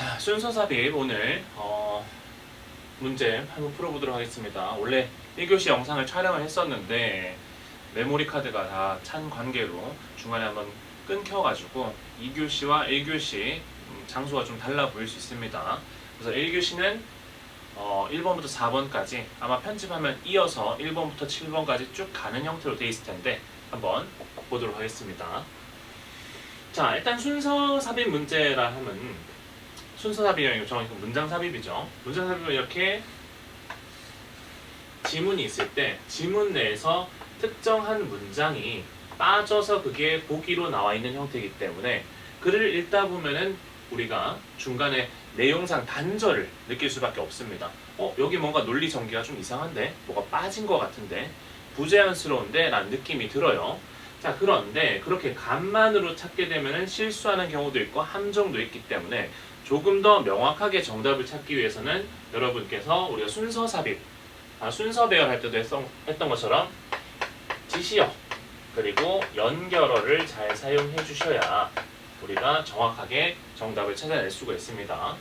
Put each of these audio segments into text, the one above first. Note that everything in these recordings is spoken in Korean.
자, 순서 삽입 오늘 문제 한번 풀어보도록 하겠습니다. 원래 1교시 영상을 촬영을 했었는데 메모리 카드가 다 찬 관계로 중간에 한번 끊겨가지고 2교시와 1교시 장소가 좀 달라 보일 수 있습니다. 그래서 1교시는 1번부터 4번까지 아마 편집하면 이어서 1번부터 7번까지 쭉 가는 형태로 되어 있을 텐데 한번 보도록 하겠습니다. 자, 일단 순서 삽입 문제라 하면 순서 삽입이 아니고 정확히 문장 삽입이죠. 문장 삽입은 이렇게 지문이 있을 때 지문 내에서 특정한 문장이 빠져서 그게 보기로 나와 있는 형태이기 때문에 글을 읽다 보면은 우리가 중간에 내용상 단절을 느낄 수밖에 없습니다. 여기 뭔가 논리 전개가 좀 이상한데? 뭐가 빠진 것 같은데? 부자연스러운데? 라는 느낌이 들어요. 자, 그런데 그렇게 간만으로 찾게 되면은 실수하는 경우도 있고 함정도 있기 때문에 조금 더 명확하게 정답을 찾기 위해서는 여러분께서 우리가 순서 삽입, 순서 배열할 때도 했던 것처럼 지시어 그리고 연결어를 잘 사용해 주셔야 우리가 정확하게 정답을 찾아낼 수가 있습니다.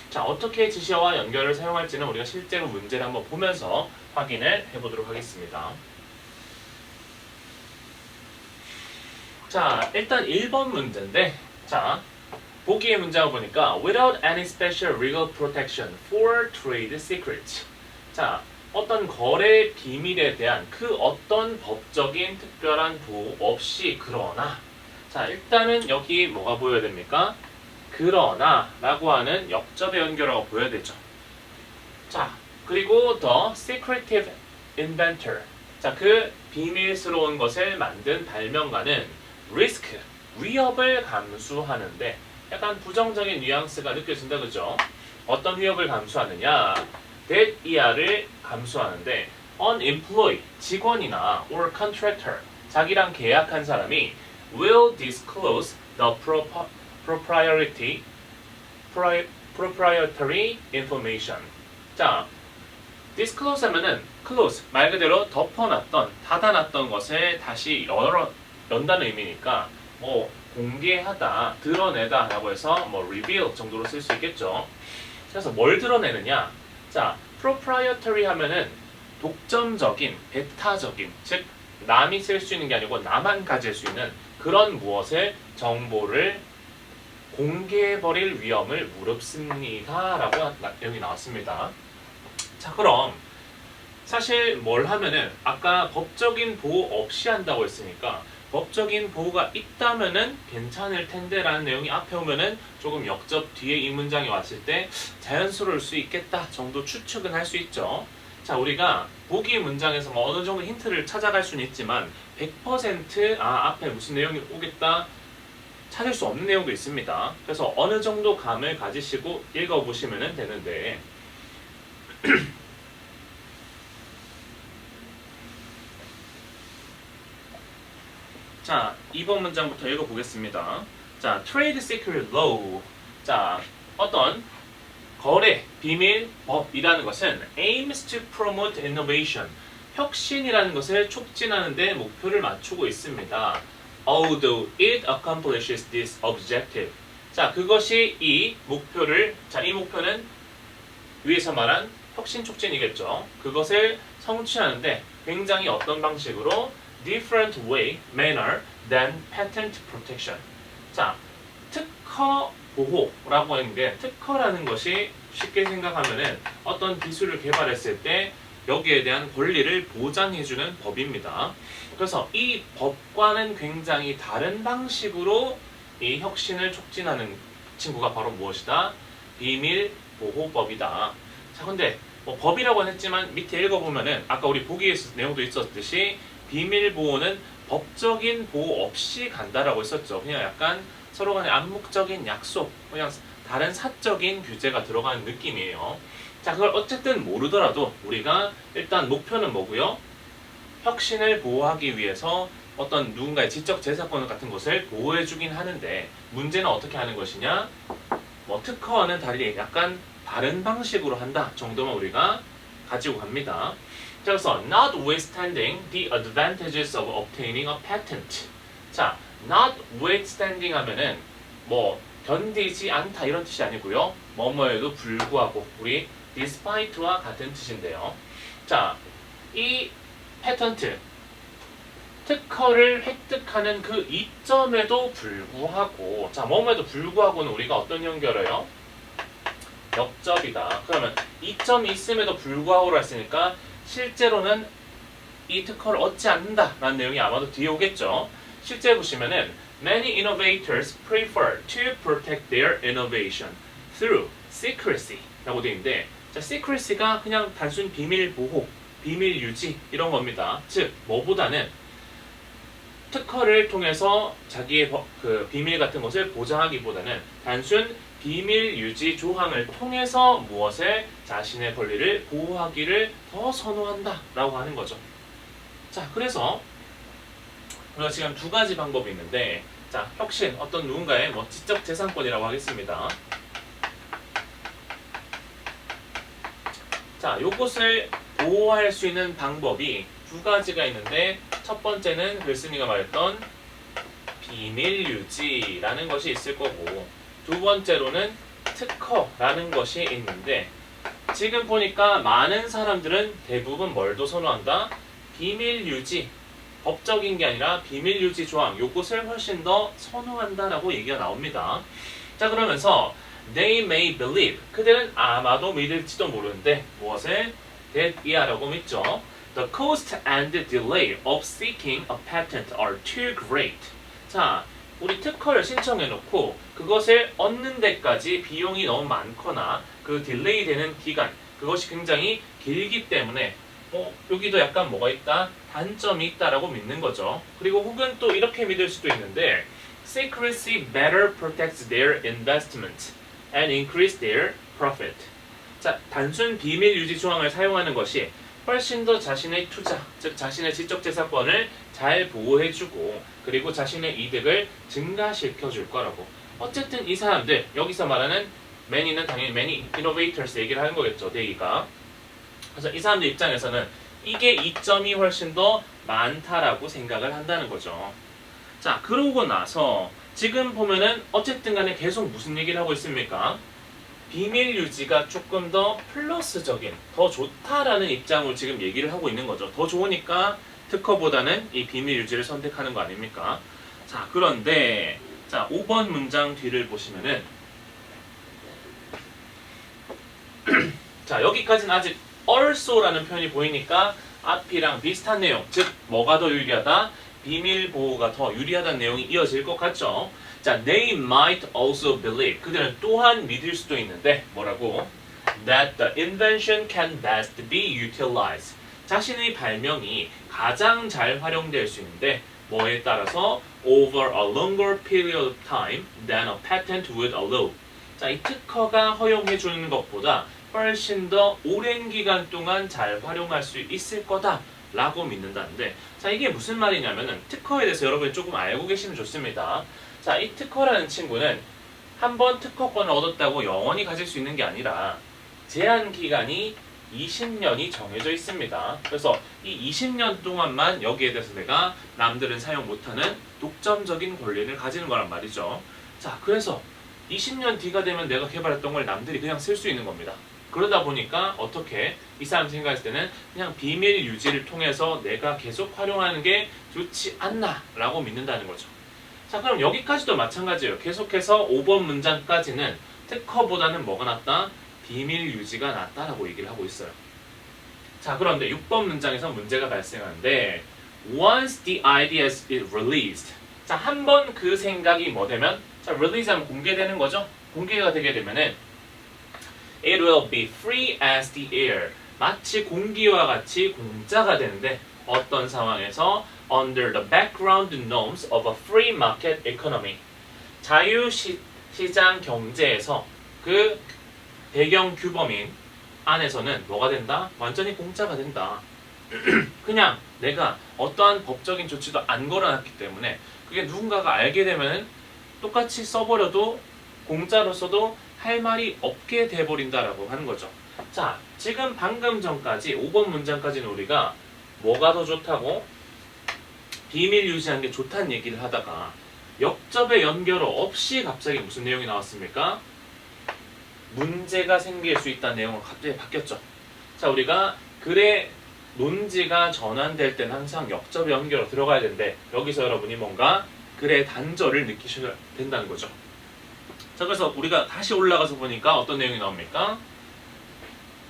자, 어떻게 지시어와 연결을 사용할지는 우리가 실제로 문제를 한번 보면서 확인을 해보도록 하겠습니다. 자, 일단 1번 문제인데, 자, 보기의 문장을 보니까 without any special legal protection for trade secrets. 자, 어떤 거래 비밀에 대한 그 어떤 법적인 특별한 보호 없이 그러나. 자, 일단은 여기 뭐가 보여야 됩니까? 그러나 라고 하는 역접의 연결어가 보여야 되죠. 자, 그리고 the secretive inventor. 자, 그 비밀스러운 것을 만든 발명가는 risk, 위협을 감수하는데 약간 부정적인 뉘앙스가 느껴진다, 그죠? 어떤 위협을 감수하느냐? that ER을 감수하는데 an employee, 직원이나 or contractor, 자기랑 계약한 사람이 will disclose the proprietary information. 자, disclose 하면은 close, 말 그대로 덮어놨던, 닫아놨던 것을 다시 연다는 의미니까 뭐 공개하다, 드러내다 라고 해서 뭐 reveal 정도로 쓸 수 있겠죠. 그래서 뭘 드러내느냐? 자, proprietary 하면은 독점적인, 배타적인, 즉 남이 쓸 수 있는 게 아니고 나만 가질 수 있는 그런 무엇의 정보를 공개해버릴 위험을 무릅쓰니다 라고 내용이 나왔습니다. 자, 그럼 사실 뭘 하면은 아까 법적인 보호 없이 한다고 했으니까 법적인 보호가 있다면은 괜찮을 텐데 라는 내용이 앞에 오면은 조금 역접 뒤에 이 문장이 왔을 때 자연스러울 수 있겠다 정도 추측은 할 수 있죠. 자, 우리가 보기 문장에서 뭐 어느 정도 힌트를 찾아갈 수는 있지만 100% 앞에 무슨 내용이 오겠다 찾을 수 없는 내용도 있습니다. 그래서 어느 정도 감을 가지시고 읽어보시면 되는데 자, 2번 문장부터 읽어보겠습니다. 자, Trade Secret Law. 자, 어떤 거래 비밀 법이라는 것은 aims to promote innovation. 혁신이라는 것을 촉진하는 데 목표를 맞추고 있습니다. Although it accomplishes this objective. 자, 그것이 이 목표를, 자, 이 목표는 위에서 말한 혁신 촉진이겠죠. 그것을 성취하는데 굉장히 어떤 방식으로 different way, manner than patent protection. 자, 특허 보호라고 하는 게 특허라는 것이 쉽게 생각하면은 어떤 기술을 개발했을 때 여기에 대한 권리를 보장해주는 법입니다. 그래서 이 법과는 굉장히 다른 방식으로 이 혁신을 촉진하는 친구가 바로 무엇이다? 비밀보호법이다. 자, 근데 뭐 법이라고 했지만 밑에 읽어보면은 아까 우리 보기에 내용도 있었듯이 비밀보호는 법적인 보호 없이 간다라고 했었죠. 그냥 약간 서로 간의 암묵적인 약속, 그냥 다른 사적인 규제가 들어가는 느낌이에요. 자, 그걸 어쨌든 모르더라도 우리가 일단 목표는 뭐고요? 혁신을 보호하기 위해서 어떤 누군가의 지적 재산권 같은 것을 보호해주긴 하는데 문제는 어떻게 하는 것이냐? 뭐 특허와는 달리 약간 다른 방식으로 한다 정도만 우리가 가지고 갑니다. 자, 그래서 notwithstanding the advantages of obtaining a patent. 자, notwithstanding 하면은 뭐 견디지 않다 이런 뜻이 아니고요. 뭐뭐에도 불구하고 우리 despite와 같은 뜻인데요. 자, 이 패턴트 특허를 획득하는 그 이점에도 불구하고 자, 뭐뭐에도 불구하고는 우리가 어떤 연결해요? 역접이다. 그러면 이점이 있음에도 불구하고로 했으니까 실제로는 이 특허를 얻지 않는다라는 내용이 아마도 뒤에 오겠죠. 실제 보시면은 Many innovators prefer to protect their innovation through secrecy 라고 되어 있는데 자, secrecy가 그냥 단순 비밀 보호, 비밀 유지 이런 겁니다. 즉, 뭐보다는 특허를 통해서 자기의 그 비밀 같은 것을 보장하기보다는 단순 비밀 유지 조항을 통해서 무엇을 자신의 권리를 보호하기를 더 선호한다 라고 하는 거죠. 자, 그래서 우리가 지금 두 가지 방법이 있는데 자, 혁신, 어떤 누군가의 지적재산권이라고 하겠습니다. 자, 요것을 보호할 수 있는 방법이 두 가지가 있는데 첫 번째는 글쓴이가 말했던 비밀 유지라는 것이 있을 거고 두 번째로는 특허라는 것이 있는데 지금 보니까 많은 사람들은 대부분 뭘 더 선호한다? 비밀 유지, 법적인 게 아니라 비밀 유지 조항, 요것을 훨씬 더 선호한다라고 얘기가 나옵니다. 자, 그러면서 they may believe, 그들은 아마도 믿을지도 모르는데 무엇을? that 이하라고 믿죠. The cost and delay of seeking a patent are too great. 자, 우리 특허를 신청해놓고 그것을 얻는 데까지 비용이 너무 많거나 그 딜레이 되는 기간, 그것이 굉장히 길기 때문에 여기도 약간 뭐가 있다? 단점이 있다라고 믿는 거죠. 그리고 혹은 또 이렇게 믿을 수도 있는데 secrecy better protects their investment and increase their profit. 자, 단순 비밀 유지 조항을 사용하는 것이 훨씬 더 자신의 투자, 즉 자신의 지적재산권을 잘 보호해주고 그리고 자신의 이득을 증가시켜줄 거라고. 어쨌든 이 사람들, 여기서 말하는 many는 당연히 many innovators 얘기를 하는 거겠죠. 대의가. 그래서 이 사람들 입장에서는 이게 이점이 훨씬 더 많다라고 생각을 한다는 거죠. 자, 그러고 나서 지금 보면은 어쨌든 간에 계속 무슨 얘기를 하고 있습니까? 비밀 유지가 조금 더 플러스적인, 더 좋다라는 입장으로 지금 얘기를 하고 있는 거죠. 더 좋으니까 특허보다는 이 비밀 유지를 선택하는 거 아닙니까? 자, 그런데 자, 5번 문장 뒤를 보시면은 자, 여기까지는 아직 also라는 표현이 보이니까 앞이랑 비슷한 내용, 즉 뭐가 더 유리하다? 비밀 보호가 더 유리하다는 내용이 이어질 것 같죠? 자, they might also believe. 그들은 또한 믿을 수도 있는데 뭐라고? That the invention can best be utilized. 자신의 발명이 가장 잘 활용될 수 있는데 뭐에 따라서 over a longer period of time than a patent would allow. 자, 이 특허가 허용해 주는 것보다 훨씬 더 오랜 기간 동안 잘 활용할 수 있을 거다라고 믿는다는데 자, 이게 무슨 말이냐면은 특허에 대해서 여러분이 조금 알고 계시면 좋습니다. 자, 이 특허라는 친구는 한번 특허권을 얻었다고 영원히 가질 수 있는 게 아니라 제한 기간이 20년이 정해져 있습니다. 그래서 이 20년 동안만 여기에 대해서 내가 남들은 사용 못하는 독점적인 권리를 가지는 거란 말이죠. 자, 그래서 20년 뒤가 되면 내가 개발했던 걸 남들이 그냥 쓸 수 있는 겁니다. 그러다 보니까 어떻게 이 사람 생각했을 때는 그냥 비밀 유지를 통해서 내가 계속 활용하는 게 좋지 않나 라고 믿는다는 거죠. 자, 그럼 여기까지도 마찬가지예요. 계속해서 5번 문장까지는 특허보다는 뭐가 낫다? 비밀 유지가 낫다라고 얘기를 하고 있어요. 자, 그런데 6번 문장에서 문제가 발생하는데 Once the idea is released. 자, 한번 그 생각이 뭐 되면? 자, release 하면 공개되는 거죠. 공개가 되게 되면은 It will be free as the air. 마치 공기와 같이 공짜가 되는데 어떤 상황에서 under the background norms of a free market economy. 자유시장 경제에서 그 배경 규범인 안에서는 뭐가 된다? 완전히 공짜가 된다. 그냥 내가 어떠한 법적인 조치도 안 걸어놨기 때문에 그게 누군가가 알게 되면 똑같이 써버려도 공짜로서도 할 말이 없게 돼버린다라고 하는 거죠. 자, 지금 방금 전까지 5번 문장까지는 우리가 뭐가 더 좋다고? 비밀 유지하는 게 좋다는 얘기를 하다가 역접의 연결어 없이 갑자기 무슨 내용이 나왔습니까? 문제가 생길 수 있다는 내용으로 갑자기 바뀌었죠. 자, 우리가 글의 논지가 전환될 때는 항상 역접의 연결어 들어가야 되는데 여기서 여러분이 뭔가 글의 단절을 느끼셔야 된다는 거죠. 자, 그래서 우리가 다시 올라가서 보니까 어떤 내용이 나옵니까?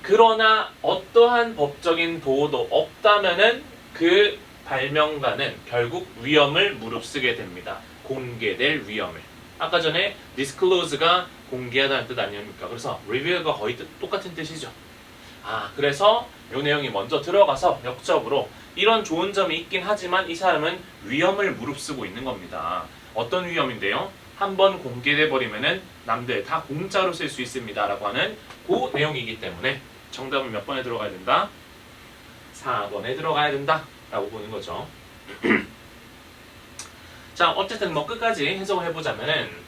그러나 어떠한 법적인 보호도 없다면은 그 발명가는 결국 위험을 무릅쓰게 됩니다. 공개될 위험을. 아까 전에 disclose가 공개하다는 뜻 아닙니까? 그래서 reveal과 거의 똑같은 뜻이죠. 그래서 이 내용이 먼저 들어가서 역접으로 이런 좋은 점이 있긴 하지만 이 사람은 위험을 무릅쓰고 있는 겁니다. 어떤 위험인데요? 한번 공개돼 버리면은 남들 다 공짜로 쓸 수 있습니다 라고 하는 그 내용이기 때문에 정답은 몇 번에 들어가야 된다? 4번에 들어가야 된다 라고 보는 거죠. 자, 어쨌든 뭐 끝까지 해석을 해보자면은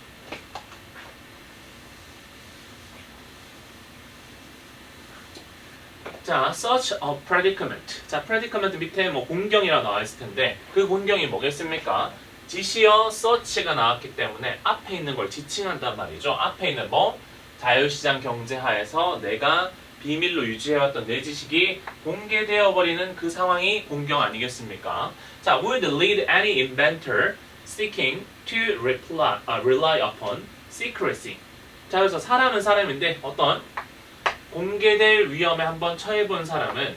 자, such a predicament. 자, predicament 밑에 뭐 공경이라 나와 있을 텐데 그 공경이 뭐겠습니까? 지시어 such가 나왔기 때문에 앞에 있는 걸 지칭한단 말이죠. 앞에 있는 뭐 자유시장 경제하에서 내가 비밀로 유지해왔던 내 지식이 공개되어 버리는 그 상황이 공경 아니겠습니까? 자, would lead any inventor seeking to rely upon secrecy. 자, 그래서 사람은 사람인데 어떤 공개될 위험에 한번 처해본 사람은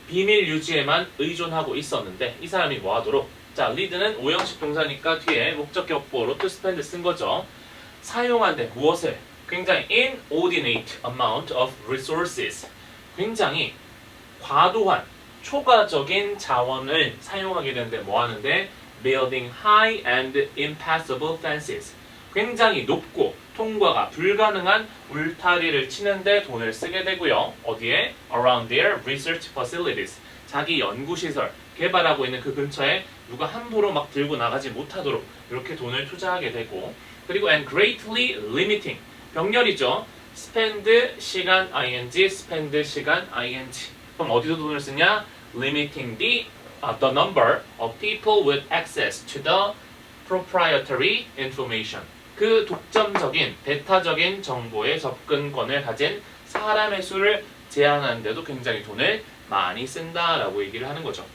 비밀 유지에만 의존하고 있었는데 이 사람이 뭐 하도록? 자, lead는 오형식 동사니까 뒤에 목적격보로 to spend 쓴 거죠. 사용한데 무엇을? 굉장히 inordinate amount of resources. 굉장히 과도한 초과적인 자원을 사용하게 되는데 뭐 하는데? building high and impassable fences. 굉장히 높고 통과가 불가능한 울타리를 치는데 돈을 쓰게 되고요. 어디에? around their research facilities. 자기 연구시설, 개발하고 있는 그 근처에 누가 함부로 막 들고 나가지 못하도록 이렇게 돈을 투자하게 되고 그리고 and greatly limiting. 병렬이죠. spend 시간 ing, spend 시간 ing. 그럼 어디서 돈을 쓰냐? limiting the number of people with access to the proprietary information. 그 독점적인, 배타적인 정보의 접근권을 가진 사람의 수를 제한하는데도 굉장히 돈을 많이 쓴다라고 얘기를 하는 거죠.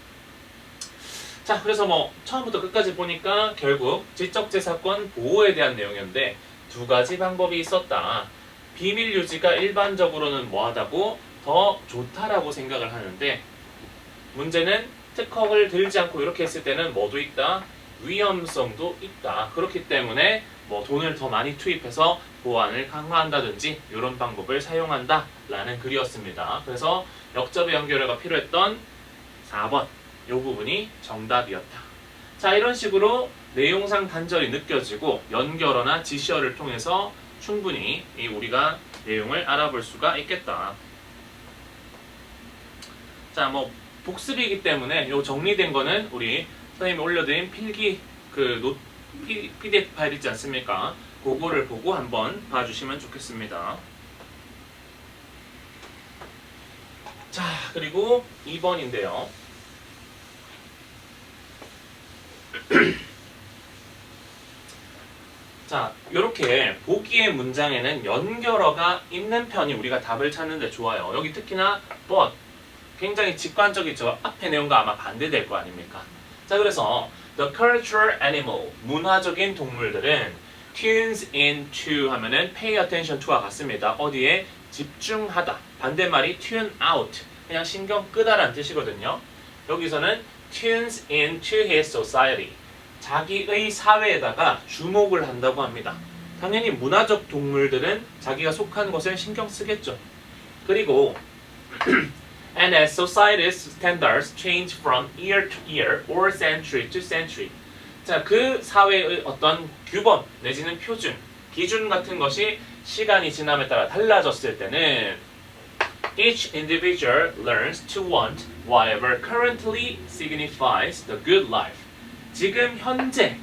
자, 그래서 뭐 처음부터 끝까지 보니까 결국 지적재산권 보호에 대한 내용이었는데 두 가지 방법이 있었다. 비밀 유지가 일반적으로는 뭐하다고? 더 좋다라고 생각을 하는데 문제는 특허를 들지 않고 이렇게 했을 때는 뭐도 있다? 위험성도 있다. 그렇기 때문에 뭐 돈을 더 많이 투입해서 보안을 강화한다든지 이런 방법을 사용한다 라는 글이었습니다. 그래서 역접의 연결어가 필요했던 4번 이 부분이 정답이었다. 자, 이런 식으로 내용상 단절이 느껴지고 연결어나 지시어를 통해서 충분히 우리가 내용을 알아볼 수가 있겠다. 자, 뭐 복습이기 때문에 요 정리된 거는 우리 선생님이 올려드린 필기 PDF 파일 있지 않습니까? 그거를 보고 한번 봐주시면 좋겠습니다. 자, 그리고 2번인데요. 자, 이렇게 보기의 문장에는 연결어가 있는 편이 우리가 답을 찾는데 좋아요. 여기 특히나 but 굉장히 직관적이죠. 앞에 내용과 아마 반대될 거 아닙니까? 자, 그래서 the cultural animal, 문화적인 동물들은 tunes into 하면은 pay attention to와 같습니다. 어디에? 집중하다. 반대말이 tune out, 그냥 신경 끄다라는 뜻이거든요. 여기서는 tunes into his society, 자기의 사회에다가 주목을 한다고 합니다. 당연히 문화적 동물들은 자기가 속한 것을 신경 쓰겠죠. 그리고 and as society's standards change from year to year or century to century. 자, 그 사회의 어떤 규범 내지는 표준, 기준 같은 것이 시간이 지남에 따라 달라졌을 때는 each individual learns to want whatever currently signifies the good life. 지금 현재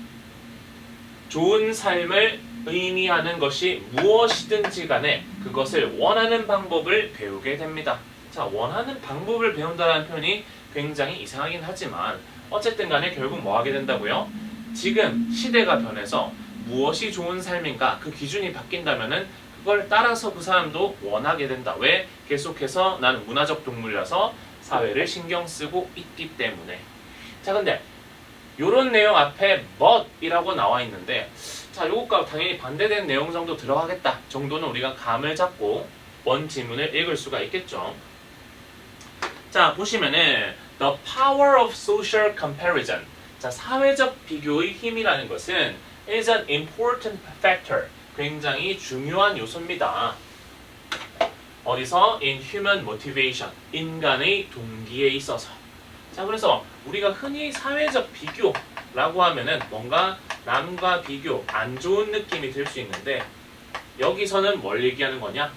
좋은 삶을 의미하는 것이 무엇이든지 간에 그것을 원하는 방법을 배우게 됩니다. 자, 원하는 방법을 배운다는 표현이 굉장히 이상하긴 하지만 어쨌든 간에 결국 뭐 하게 된다고요? 지금 시대가 변해서 무엇이 좋은 삶인가 그 기준이 바뀐다면은 그걸 따라서 그 사람도 원하게 된다. 왜? 계속해서 나는 문화적 동물이라서 사회를 신경 쓰고 있기 때문에. 자, 근데 요런 내용 앞에 but이라고 나와 있는데, 자, 요것과 당연히 반대되는 내용 정도 들어가겠다 정도는 우리가 감을 잡고 원 지문을 읽을 수가 있겠죠. 자, 보시면은 the power of social comparison. 자, 사회적 비교의 힘이라는 것은 is an important factor. 굉장히 중요한 요소입니다. 어디서? in human motivation. 인간의 동기에 있어서. 자, 그래서 우리가 흔히 사회적 비교라고 하면은 뭔가 남과 비교, 안 좋은 느낌이 들 수 있는데 여기서는 뭘 얘기하는 거냐?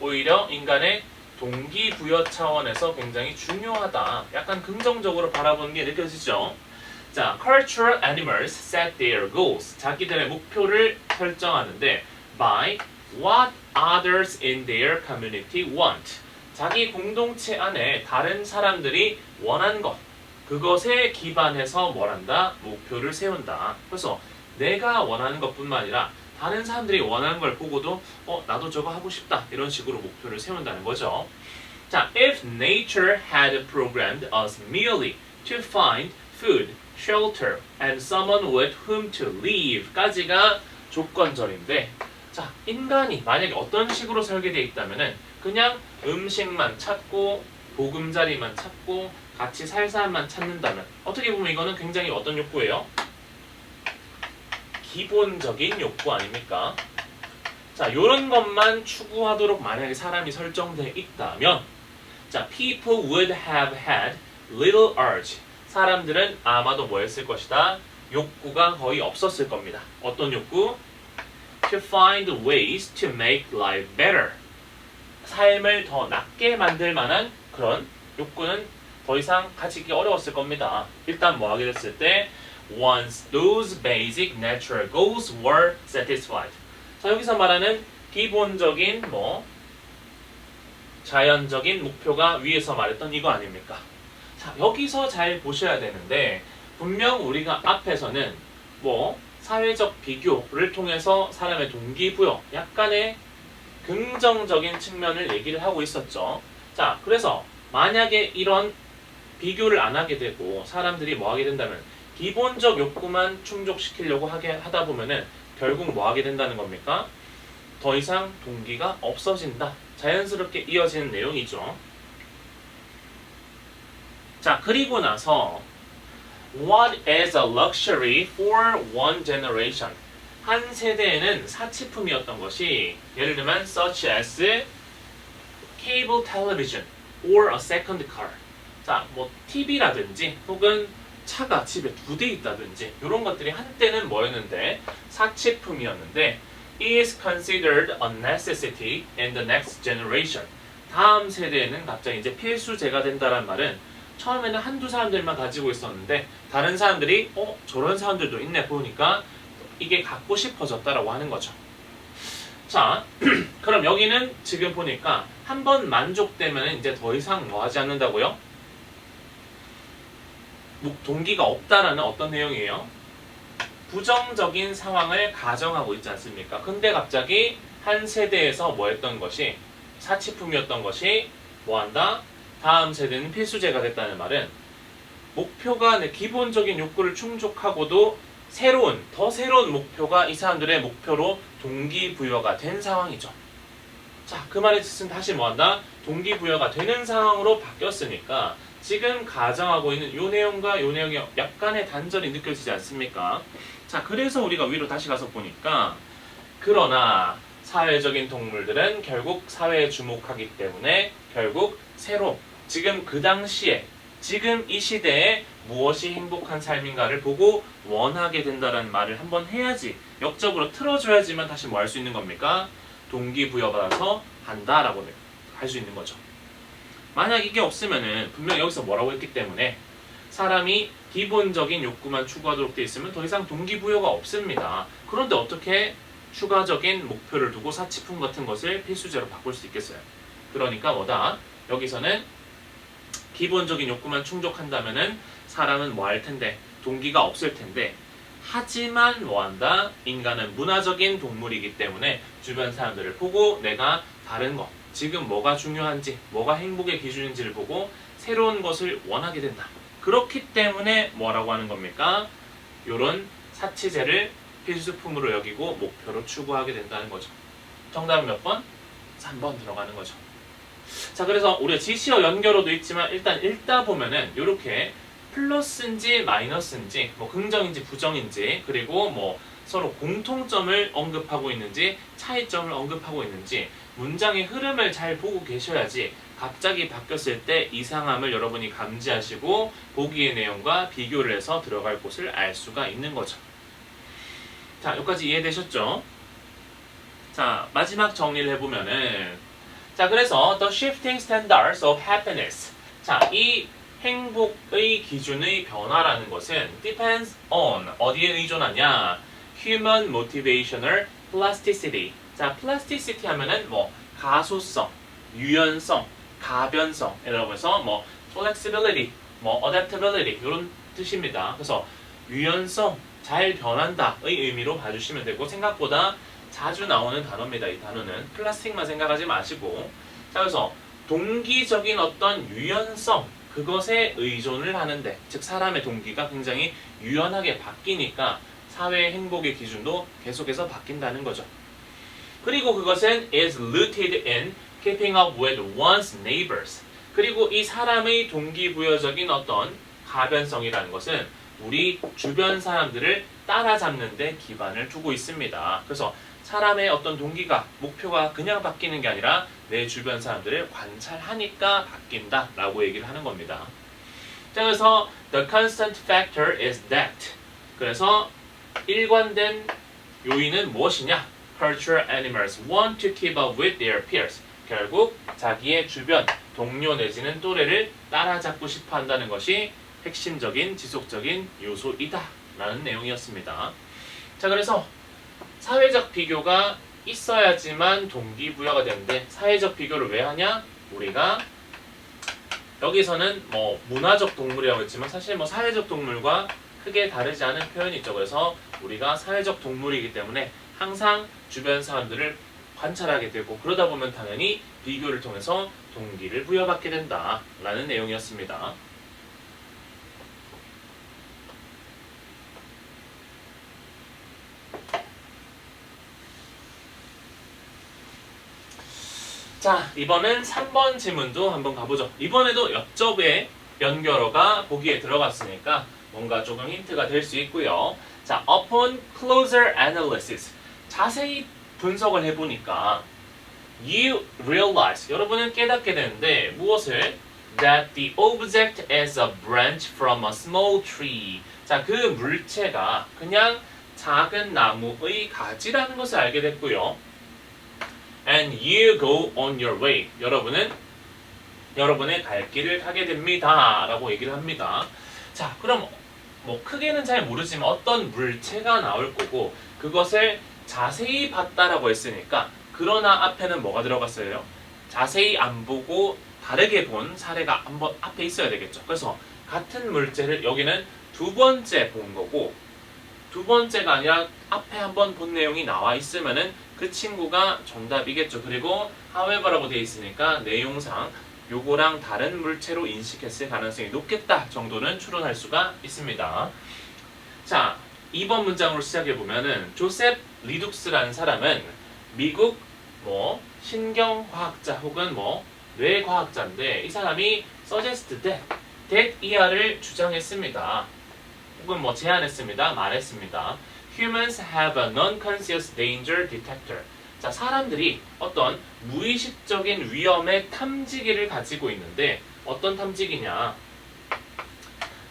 오히려 인간의 동기부여 차원에서 굉장히 중요하다. 약간 긍정적으로 바라보는 게 느껴지죠? 자, cultural animals set their goals. 자기들의 목표를 설정하는데 by what others in their community want. 자기 공동체 안에 다른 사람들이 원하는 것. 그것에 기반해서 뭘 한다? 목표를 세운다. 그래서 내가 원하는 것뿐만 아니라 다른 사람들이 원하는 걸 보고도 나도 저거 하고 싶다. 이런 식으로 목표를 세운다는 거죠. 자, if nature had programmed us merely to find food, shelter, and someone with whom to live 까지가 조건절인데, 자, 인간이 만약에 어떤 식으로 설계되어 있다면은 그냥 음식만 찾고 보금자리만 찾고 같이 살 사람만 찾는다면 어떻게 보면 이거는 굉장히 어떤 욕구예요? 기본적인 욕구 아닙니까? 자, 이런 것만 추구하도록 만약에 사람이 설정되어 있다면, 자, people would have had little urge. 사람들은 아마도 뭐 했을 것이다? 욕구가 거의 없었을 겁니다. 어떤 욕구? To find ways to make life better. 삶을 더 낫게 만들 만한 그런 욕구는 더 이상 가지기 어려웠을 겁니다. 일단 뭐 하게 됐을 때 once those basic natural goals were satisfied. 자, 여기서 말하는 기본적인 자연적인 목표가 위에서 말했던 이거 아닙니까? 자, 여기서 잘 보셔야 되는데 분명 우리가 앞에서는 사회적 비교를 통해서 사람의 동기부여, 약간의 긍정적인 측면을 얘기를 하고 있었죠. 자, 그래서 만약에 이런 비교를 안 하게 되고 사람들이 뭐 하게 된다면 기본적 욕구만 충족시키려고 하다 보면은 결국 뭐 하게 된다는 겁니까? 더 이상 동기가 없어진다. 자연스럽게 이어지는 내용이죠. 자, 그리고 나서 What is a luxury for one generation? 한 세대에는 사치품이었던 것이 예를 들면 such as cable television or a second car. 자, TV라든지 혹은 차가 집에 2대 있다든지 이런 것들이 한때는 뭐였는데 사치품이었는데 is considered a necessity in the next generation. 다음 세대에는 갑자기 이제 필수제가 된다는 말은 처음에는 한두 사람들만 가지고 있었는데 다른 사람들이 저런 사람들도 있네 보니까 이게 갖고 싶어졌다라고 하는 거죠. 자, 그럼 여기는 지금 보니까 한번 만족되면 이제 더 이상 뭐 하지 않는다고요? 동기가 없다라는 어떤 내용이에요? 부정적인 상황을 가정하고 있지 않습니까? 근데 갑자기 한 세대에서 뭐 했던 것이 사치품이었던 것이 뭐 한다? 다음 세대는 필수제가 됐다는 말은 목표가 기본적인 욕구를 충족하고도 더 새로운 목표가 이 사람들의 목표로 동기부여가 된 상황이죠. 자, 그 말의 뜻은 다시 뭐 한다? 동기부여가 되는 상황으로 바뀌었으니까 지금 가정하고 있는 요 내용과 요 내용이 약간의 단절이 느껴지지 않습니까? 자, 그래서 우리가 위로 다시 가서 보니까 그러나 사회적인 동물들은 결국 사회에 주목하기 때문에 결국 새로 지금 그 당시에 지금 이 시대에 무엇이 행복한 삶인가를 보고 원하게 된다는 말을 한번 해야지 역적으로 틀어줘야지만 다시 뭐 할 수 있는 겁니까? 동기부여받아서 한다라고 할 수 있는 거죠. 만약 이게 없으면은 분명 여기서 뭐라고 했기 때문에 사람이 기본적인 욕구만 추구하도록 돼 있으면 더 이상 동기부여가 없습니다. 그런데 어떻게 추가적인 목표를 두고 사치품 같은 것을 필수제로 바꿀 수 있겠어요? 그러니까 뭐다? 여기서는 기본적인 욕구만 충족한다면은 사람은 뭐 할 텐데 동기가 없을 텐데 하지만 뭐한다? 인간은 문화적인 동물이기 때문에 주변 사람들을 보고 내가 다른 것, 지금 뭐가 중요한지, 뭐가 행복의 기준인지를 보고 새로운 것을 원하게 된다. 그렇기 때문에 뭐라고 하는 겁니까? 이런 사치제를 필수품으로 여기고 목표로 추구하게 된다는 거죠. 정답은 몇 번? 3번 들어가는 거죠. 자, 그래서 우리가 지시어 연결어도 있지만 일단 읽다 보면은 이렇게 플러스인지 마이너스인지 뭐 긍정인지 부정인지 그리고 뭐 서로 공통점을 언급하고 있는지 차이점을 언급하고 있는지 문장의 흐름을 잘 보고 계셔야지 갑자기 바뀌었을 때 이상함을 여러분이 감지하시고 보기의 내용과 비교를 해서 들어갈 곳을 알 수가 있는 거죠. 자, 여기까지 이해되셨죠? 자, 마지막 정리를 해보면은 자, 그래서 The shifting standards of happiness. 자, 이 행복의 기준의 변화라는 것은 depends on 어디에 의존하냐? Human motivational plasticity. 자, plasticity 하면은 뭐 가소성, 유연성, 가변성이라고 해서 뭐 flexibility, 뭐 adaptability 이런 뜻입니다. 그래서 유연성, 잘 변한다의 의미로 봐주시면 되고 생각보다 자주 나오는 단어입니다. 이 단어는 플라스틱만 생각하지 마시고 자, 그래서 동기적인 어떤 유연성 그것에 의존을 하는데 즉 사람의 동기가 굉장히 유연하게 바뀌니까 사회의 행복의 기준도 계속해서 바뀐다는 거죠. 그리고 그것은 is rooted in keeping up with one's neighbors. 그리고 이 사람의 동기부여적인 어떤 가변성이라는 것은 우리 주변 사람들을 따라잡는 데 기반을 두고 있습니다. 그래서 사람의 어떤 동기가, 목표가 그냥 바뀌는 게 아니라 내 주변 사람들을 관찰하니까 바뀐다 라고 얘기를 하는 겁니다. 자, 그래서 the constant factor is that. 그래서 일관된 요인은 무엇이냐? Cultural animals want to keep up with their peers. 결국 자기의 주변, 동료 내지는 또래를 따라잡고 싶어 한다는 것이 핵심적인 지속적인 요소이다 라는 내용이었습니다. 자, 그래서 사회적 비교가 있어야지만 동기부여가 되는데 사회적 비교를 왜 하냐? 우리가 여기서는 뭐 문화적 동물이라고 했지만 사실 뭐 사회적 동물과 크게 다르지 않은 표현이 있죠. 그래서 우리가 사회적 동물이기 때문에 항상 주변 사람들을 관찰하게 되고 그러다 보면 당연히 비교를 통해서 동기를 부여받게 된다라는 내용이었습니다. 자, 이번엔 3번 질문도 한번 가보죠. 이번에도 역접의 연결어가 보기에 들어갔으니까 뭔가 조금 힌트가 될 수 있고요. 자, upon closer analysis. 자세히 분석을 해보니까 you realize, 여러분은 깨닫게 되는데 무엇을? That the object is a branch from a small tree. 자, 그 물체가 그냥 작은 나무의 가지라는 것을 알게 됐고요. And you go on your way. 여러분은 여러분의 갈 길을 가게 됩니다. 라고 얘기를 합니다. 자, 그럼 뭐 크게는 잘 모르지만 어떤 물체가 나올 거고 그것을 자세히 봤다라고 했으니까 그러나 앞에는 뭐가 들어갔어요? 자세히 안 보고 다르게 본 사례가 한번 앞에 있어야 되겠죠. 그래서 같은 물체를 여기는 두 번째 본 거고 두 번째가 아니라 앞에 한번 본 내용이 나와 있으면은 그 친구가 정답이겠죠. 그리고 however라고 되어 있으니까 내용상 요거랑 다른 물체로 인식했을 가능성이 높겠다 정도는 추론할 수가 있습니다. 자, 2번 문장으로 시작해 보면은 조셉 리둑스라는 사람은 미국 뭐 신경과학자 혹은 뭐 뇌과학자인데 이 사람이 suggest that 이하를 주장했습니다. 혹은 뭐 제안했습니다. 말했습니다. Humans have a non-conscious danger detector. 자, 사람들이 어떤 무의식적인 위험의 탐지기를 가지고 있는데 어떤 탐지기냐?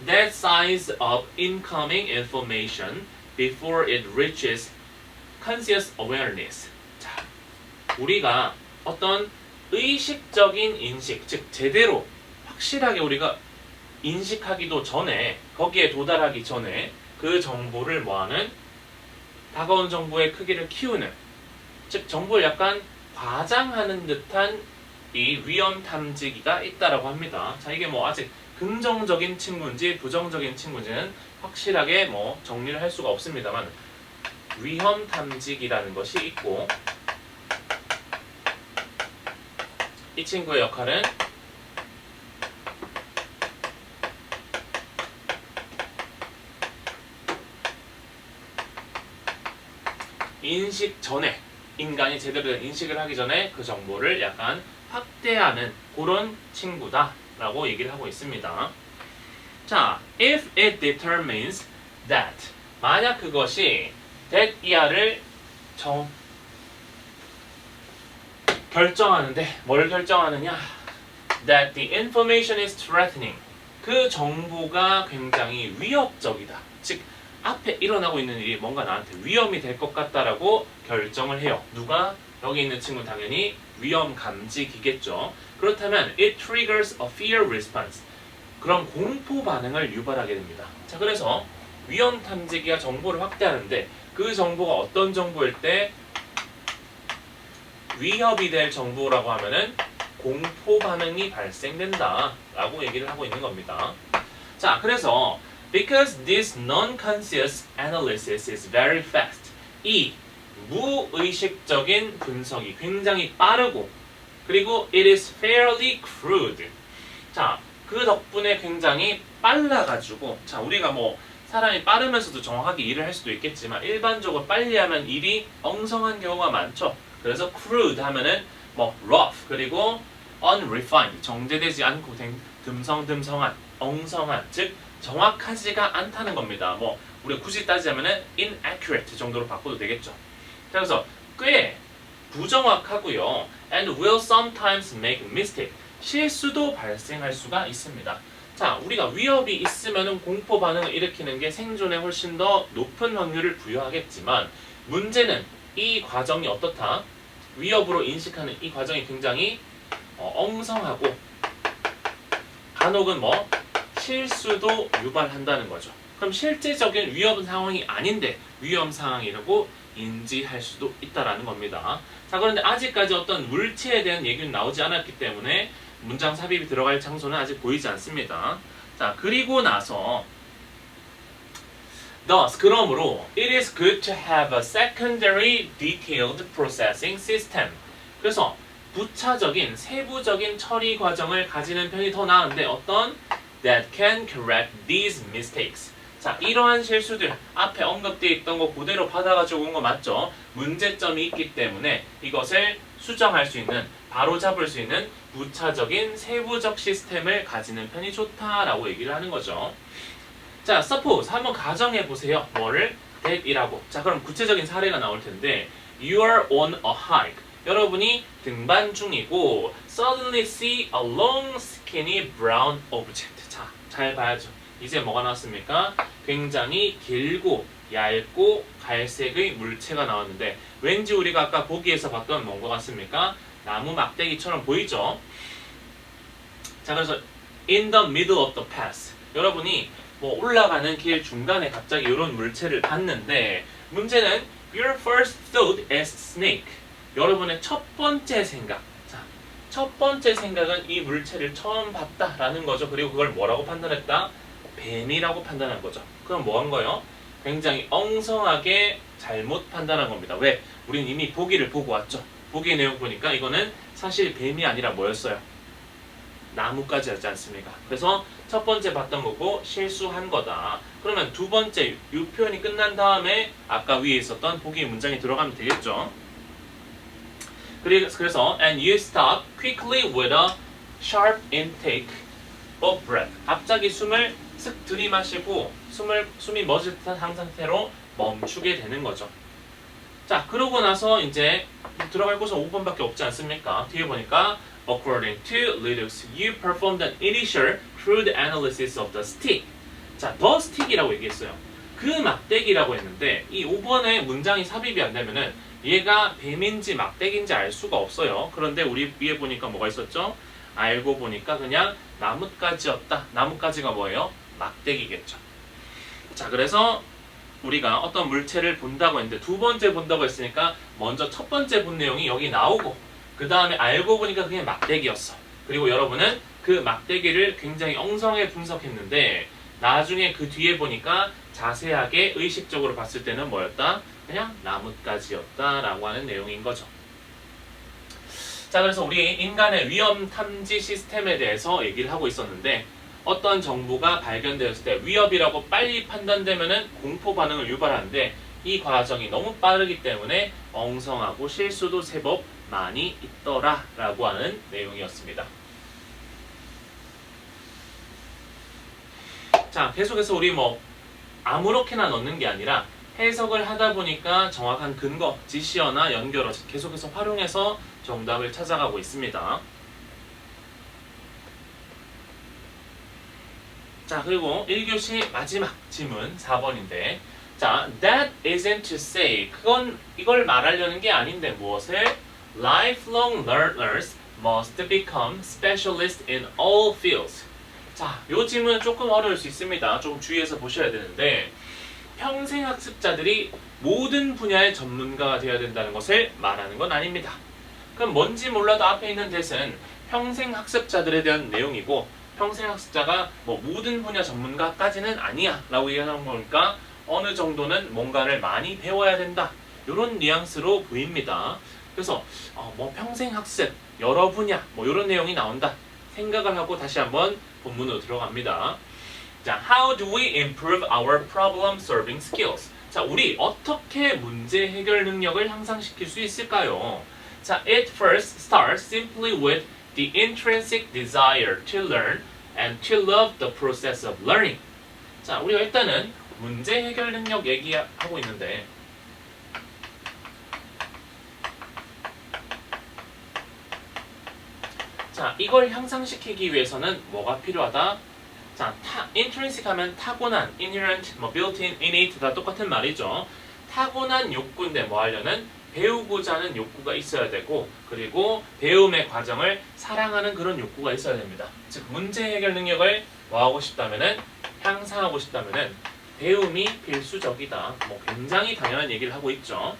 That size of incoming information before it reaches conscious awareness. 자, 우리가 어떤 의식적인 인식, 즉 제대로 확실하게 우리가 인식하기도 전에 거기에 도달하기 전에 그 정보를 뭐하는 다가온 정보의 크기를 키우는 즉 정보를 약간 과장하는 듯한 이 위험 탐지기가 있다라고 합니다. 자, 이게 뭐 아직 긍정적인 친구인지 부정적인 친구인지는 확실하게 뭐 정리를 할 수가 없습니다만 위험 탐지기라는 것이 있고 이 친구의 역할은 인식 전에 인간이 제대로 된 인식을 하기 전에 그 정보를 약간 확대하는 그런 친구다 라고 얘기를 하고 있습니다. 자, if it determines that 만약 그것이 that 이하를 결정하는데 뭘 결정하느냐 that the information is threatening 그 정보가 굉장히 위협적이다. 즉 앞에 일어나고 있는 일이 뭔가 나한테 위험이 될 것 같다라고 결정을 해요. 누가? 여기 있는 친구는 당연히 위험 감지기겠죠. 그렇다면 it triggers a fear response. 그럼 공포 반응을 유발하게 됩니다. 자, 그래서 위험 탐지기가 정보를 확대하는데 그 정보가 어떤 정보일 때 위협이 될 정보라고 하면은 공포 반응이 발생된다라고 얘기를 하고 있는 겁니다. 자, 그래서 because this non-conscious analysis is very fast. 이 무의식적인 분석이 굉장히 빠르고 그리고 it is fairly crude. 자, 그 덕분에 굉장히 빨라가지고 자, 우리가 뭐 사람이 빠르면서도 정확하게 일을 할 수도 있겠지만 일반적으로 빨리 하면 일이 엉성한 경우가 많죠. 그래서 crude 하면은 뭐 rough 그리고 unrefined 정제되지 않고 듬성듬성한 엉성한 즉 정확하지가 않다는 겁니다. 뭐 우리가 굳이 따지자면은 inaccurate 정도로 바꿔도 되겠죠. 그래서 꽤 부정확하고요. and will sometimes make mistake. 실수도 발생할 수가 있습니다. 자, 우리가 위협이 있으면은 공포 반응을 일으키는 게 생존에 훨씬 더 높은 확률을 부여하겠지만 문제는 이 과정이 어떻다? 위협으로 인식하는 이 과정이 굉장히 엉성하고 간혹은 뭐 실수도 유발한다는 거죠. 그럼 실제적인 위험 상황이 아닌데 위험 상황이라고 인지할 수도 있다라는 겁니다. 자, 그런데 아직까지 어떤 물체에 대한 얘기는 나오지 않았기 때문에 문장 삽입이 들어갈 장소는 아직 보이지 않습니다. 자, 그리고 나서 Thus, 그러므로 it is good to have a secondary detailed processing system. 그래서 부차적인 세부적인 처리 과정을 가지는 편이 더 나은데 어떤 that can correct these mistakes. 자, 이러한 실수들 앞에 언급되어 있던 거 그대로 받아가지고 온 거 맞죠? 문제점이 있기 때문에 이것을 수정할 수 있는 바로 잡을 수 있는 부차적인 세부적 시스템을 가지는 편이 좋다라고 얘기를 하는 거죠. 자, suppose 한번 가정해 보세요. 뭐를? that이라고. 자, 그럼 구체적인 사례가 나올 텐데 you are on a hike. 여러분이 등반 중이고 suddenly see a long skinny brown object. 자, 잘 봐야죠. 이제 뭐가 나왔습니까? 굉장히 길고 얇고 갈색의 물체가 나왔는데 왠지 우리가 아까 보기에서 봤던 뭔가 같습니까? 나무 막대기처럼 보이죠? 자, 그래서 in the middle of the path. 여러분이 뭐 올라가는 길 중간에 갑자기 이런 물체를 봤는데 문제는 your first thought is snake. 여러분의 첫 번째 생각. 자, 첫 번째 생각은 이 물체를 처음 봤다라는 거죠. 그리고 그걸 뭐라고 판단했다? 뱀이라고 판단한 거죠. 그럼 뭐 한 거예요? 굉장히 엉성하게 잘못 판단한 겁니다. 왜? 우린 이미 보기를 보고 왔죠. 보기 내용 보니까 이거는 사실 뱀이 아니라 뭐였어요? 나무까지였지 않습니까? 그래서 첫 번째 봤던 거고 실수한 거다. 그러면 두 번째 이 표현이 끝난 다음에 아까 위에 있었던 보기 문장이 들어가면 되겠죠. 그래서 and you stop quickly with a sharp intake of breath. 갑자기 숨을 쓱 들이마시고 숨이 멎을 듯한 상태로 멈추게 되는 거죠. 자, 그러고 나서 이제 들어갈 곳은 5번밖에 없지 않습니까? 뒤에 보니까 According to Linux, you performed an initial crude analysis of the stick. 자, the stick이라고 얘기했어요. 그 막대기라고 했는데 이 5번에 문장이 삽입이 안 되면은 얘가 뱀인지 막대기인지 알 수가 없어요. 그런데 우리 위에 보니까 뭐가 있었죠? 알고 보니까 그냥 나뭇가지였다. 나뭇가지가 뭐예요? 막대기겠죠. 자, 그래서 우리가 어떤 물체를 본다고 했는데 두 번째 본다고 했으니까 먼저 첫 번째 본 내용이 여기 나오고 그 다음에 알고 보니까 그게 막대기였어. 그리고 여러분은 그 막대기를 굉장히 엉성하게 분석했는데 나중에 그 뒤에 보니까 자세하게 의식적으로 봤을 때는 뭐였다? 그냥 나뭇가지였다라고 하는 내용인 거죠. 자, 그래서 우리 인간의 위험 탐지 시스템에 대해서 얘기를 하고 있었는데 어떤 정보가 발견되었을 때 위협이라고 빨리 판단되면은 공포 반응을 유발하는데 이 과정이 너무 빠르기 때문에 엉성하고 실수도 제법 많이 있더라 라고 하는 내용이었습니다. 자, 계속해서 우리 아무렇게나 넣는 게 아니라 해석을 하다 보니까 정확한 근거, 지시어나 연결어 계속해서 활용해서 정답을 찾아가고 있습니다. 자, 그리고 1교시 마지막 질문 4번인데 자, that isn't to say 이걸 말하려는 게 아닌데 무엇을? Lifelong learners must become specialists in all fields. 자, 이 질문은 조금 어려울 수 있습니다. 좀 주의해서 보셔야 되는데 평생 학습자들이 모든 분야의 전문가가 되어야 된다는 것을 말하는 건 아닙니다. 그럼 뭔지 몰라도 앞에 있는 대신 평생 학습자들에 대한 내용이고 평생 학습자가 모든 분야 전문가까지는 아니야 라고 얘기하는 거니까 어느 정도는 뭔가를 많이 배워야 된다 이런 뉘앙스로 보입니다. 그래서 평생 학습, 여러 분야 이런 내용이 나온다 생각을 하고 다시 한번 본문으로 들어갑니다. 자, how do we improve our problem solving skills? 자, 우리 어떻게 문제 해결 능력을 향상시킬 수 있을까요? 자, it first starts simply with the intrinsic desire to learn and to love the process of learning. 자, 우리가 일단은 문제 해결 능력 얘기하고 있는데 자, 이걸 향상시키기 위해서는 뭐가 필요하다? 자, intrinsic 하면 타고난, inherent, built-in, innate 다 똑같은 말이죠. 타고난 욕구인데 뭐 하려는? 배우고자 하는 욕구가 있어야 되고 그리고 배움의 과정을 사랑하는 그런 욕구가 있어야 됩니다. 즉 문제 해결 능력을 뭐하고 싶다면은 향상하고 싶다면은 배움이 필수적이다. 굉장히 당연한 얘기를 하고 있죠.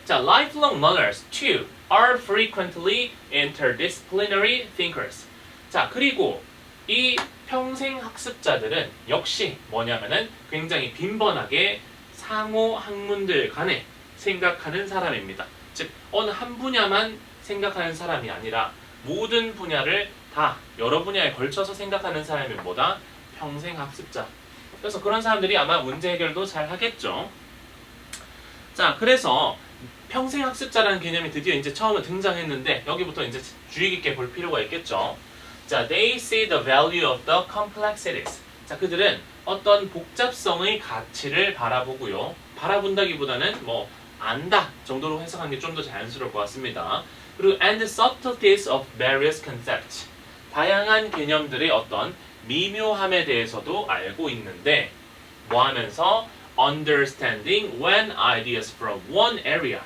자, lifelong learners too are frequently interdisciplinary thinkers. 자, 그리고 이 평생 학습자들은 역시 뭐냐면은 굉장히 빈번하게 상호 학문들 간에 생각하는 사람입니다. 즉 어느 한 분야만 생각하는 사람이 아니라 모든 분야를 다 여러 분야에 걸쳐서 생각하는 사람이 뭐다? 평생 학습자. 그래서 그런 사람들이 아마 문제 해결도 잘 하겠죠. 자, 그래서 평생 학습자라는 개념이 드디어 이제 처음에 등장했는데 여기부터 이제 주의 깊게 볼 필요가 있겠죠. 자, they see the value of the complexities. 자, 그들은 어떤 복잡성의 가치를 바라보고요. 바라본다기보다는 안다 정도로 해석하는 게 좀 더 자연스러울 것 같습니다. 그리고 and the subtleties of various concepts. 다양한 개념들의 어떤 미묘함에 대해서도 알고 있는데 뭐 하면서 understanding when ideas from one area.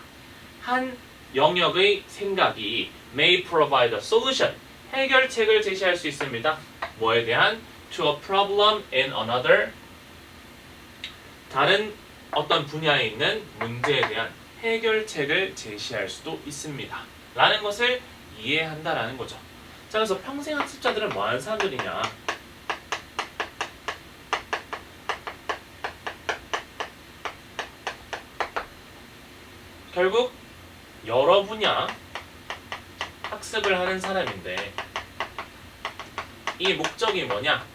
한 영역의 생각이 may provide a solution. 해결책을 제시할 수 있습니다. 뭐에 대한? to a problem in another. 다른 어떤 분야에 있는 문제에 대한 해결책을 제시할 수도 있습니다. 라는 것을 이해한다라는 거죠. 자, 그래서 평생 학습자들은 뭐 하는 사람들이냐? 결국 여러 분야 학습을 하는 사람인데 이 목적이 뭐냐?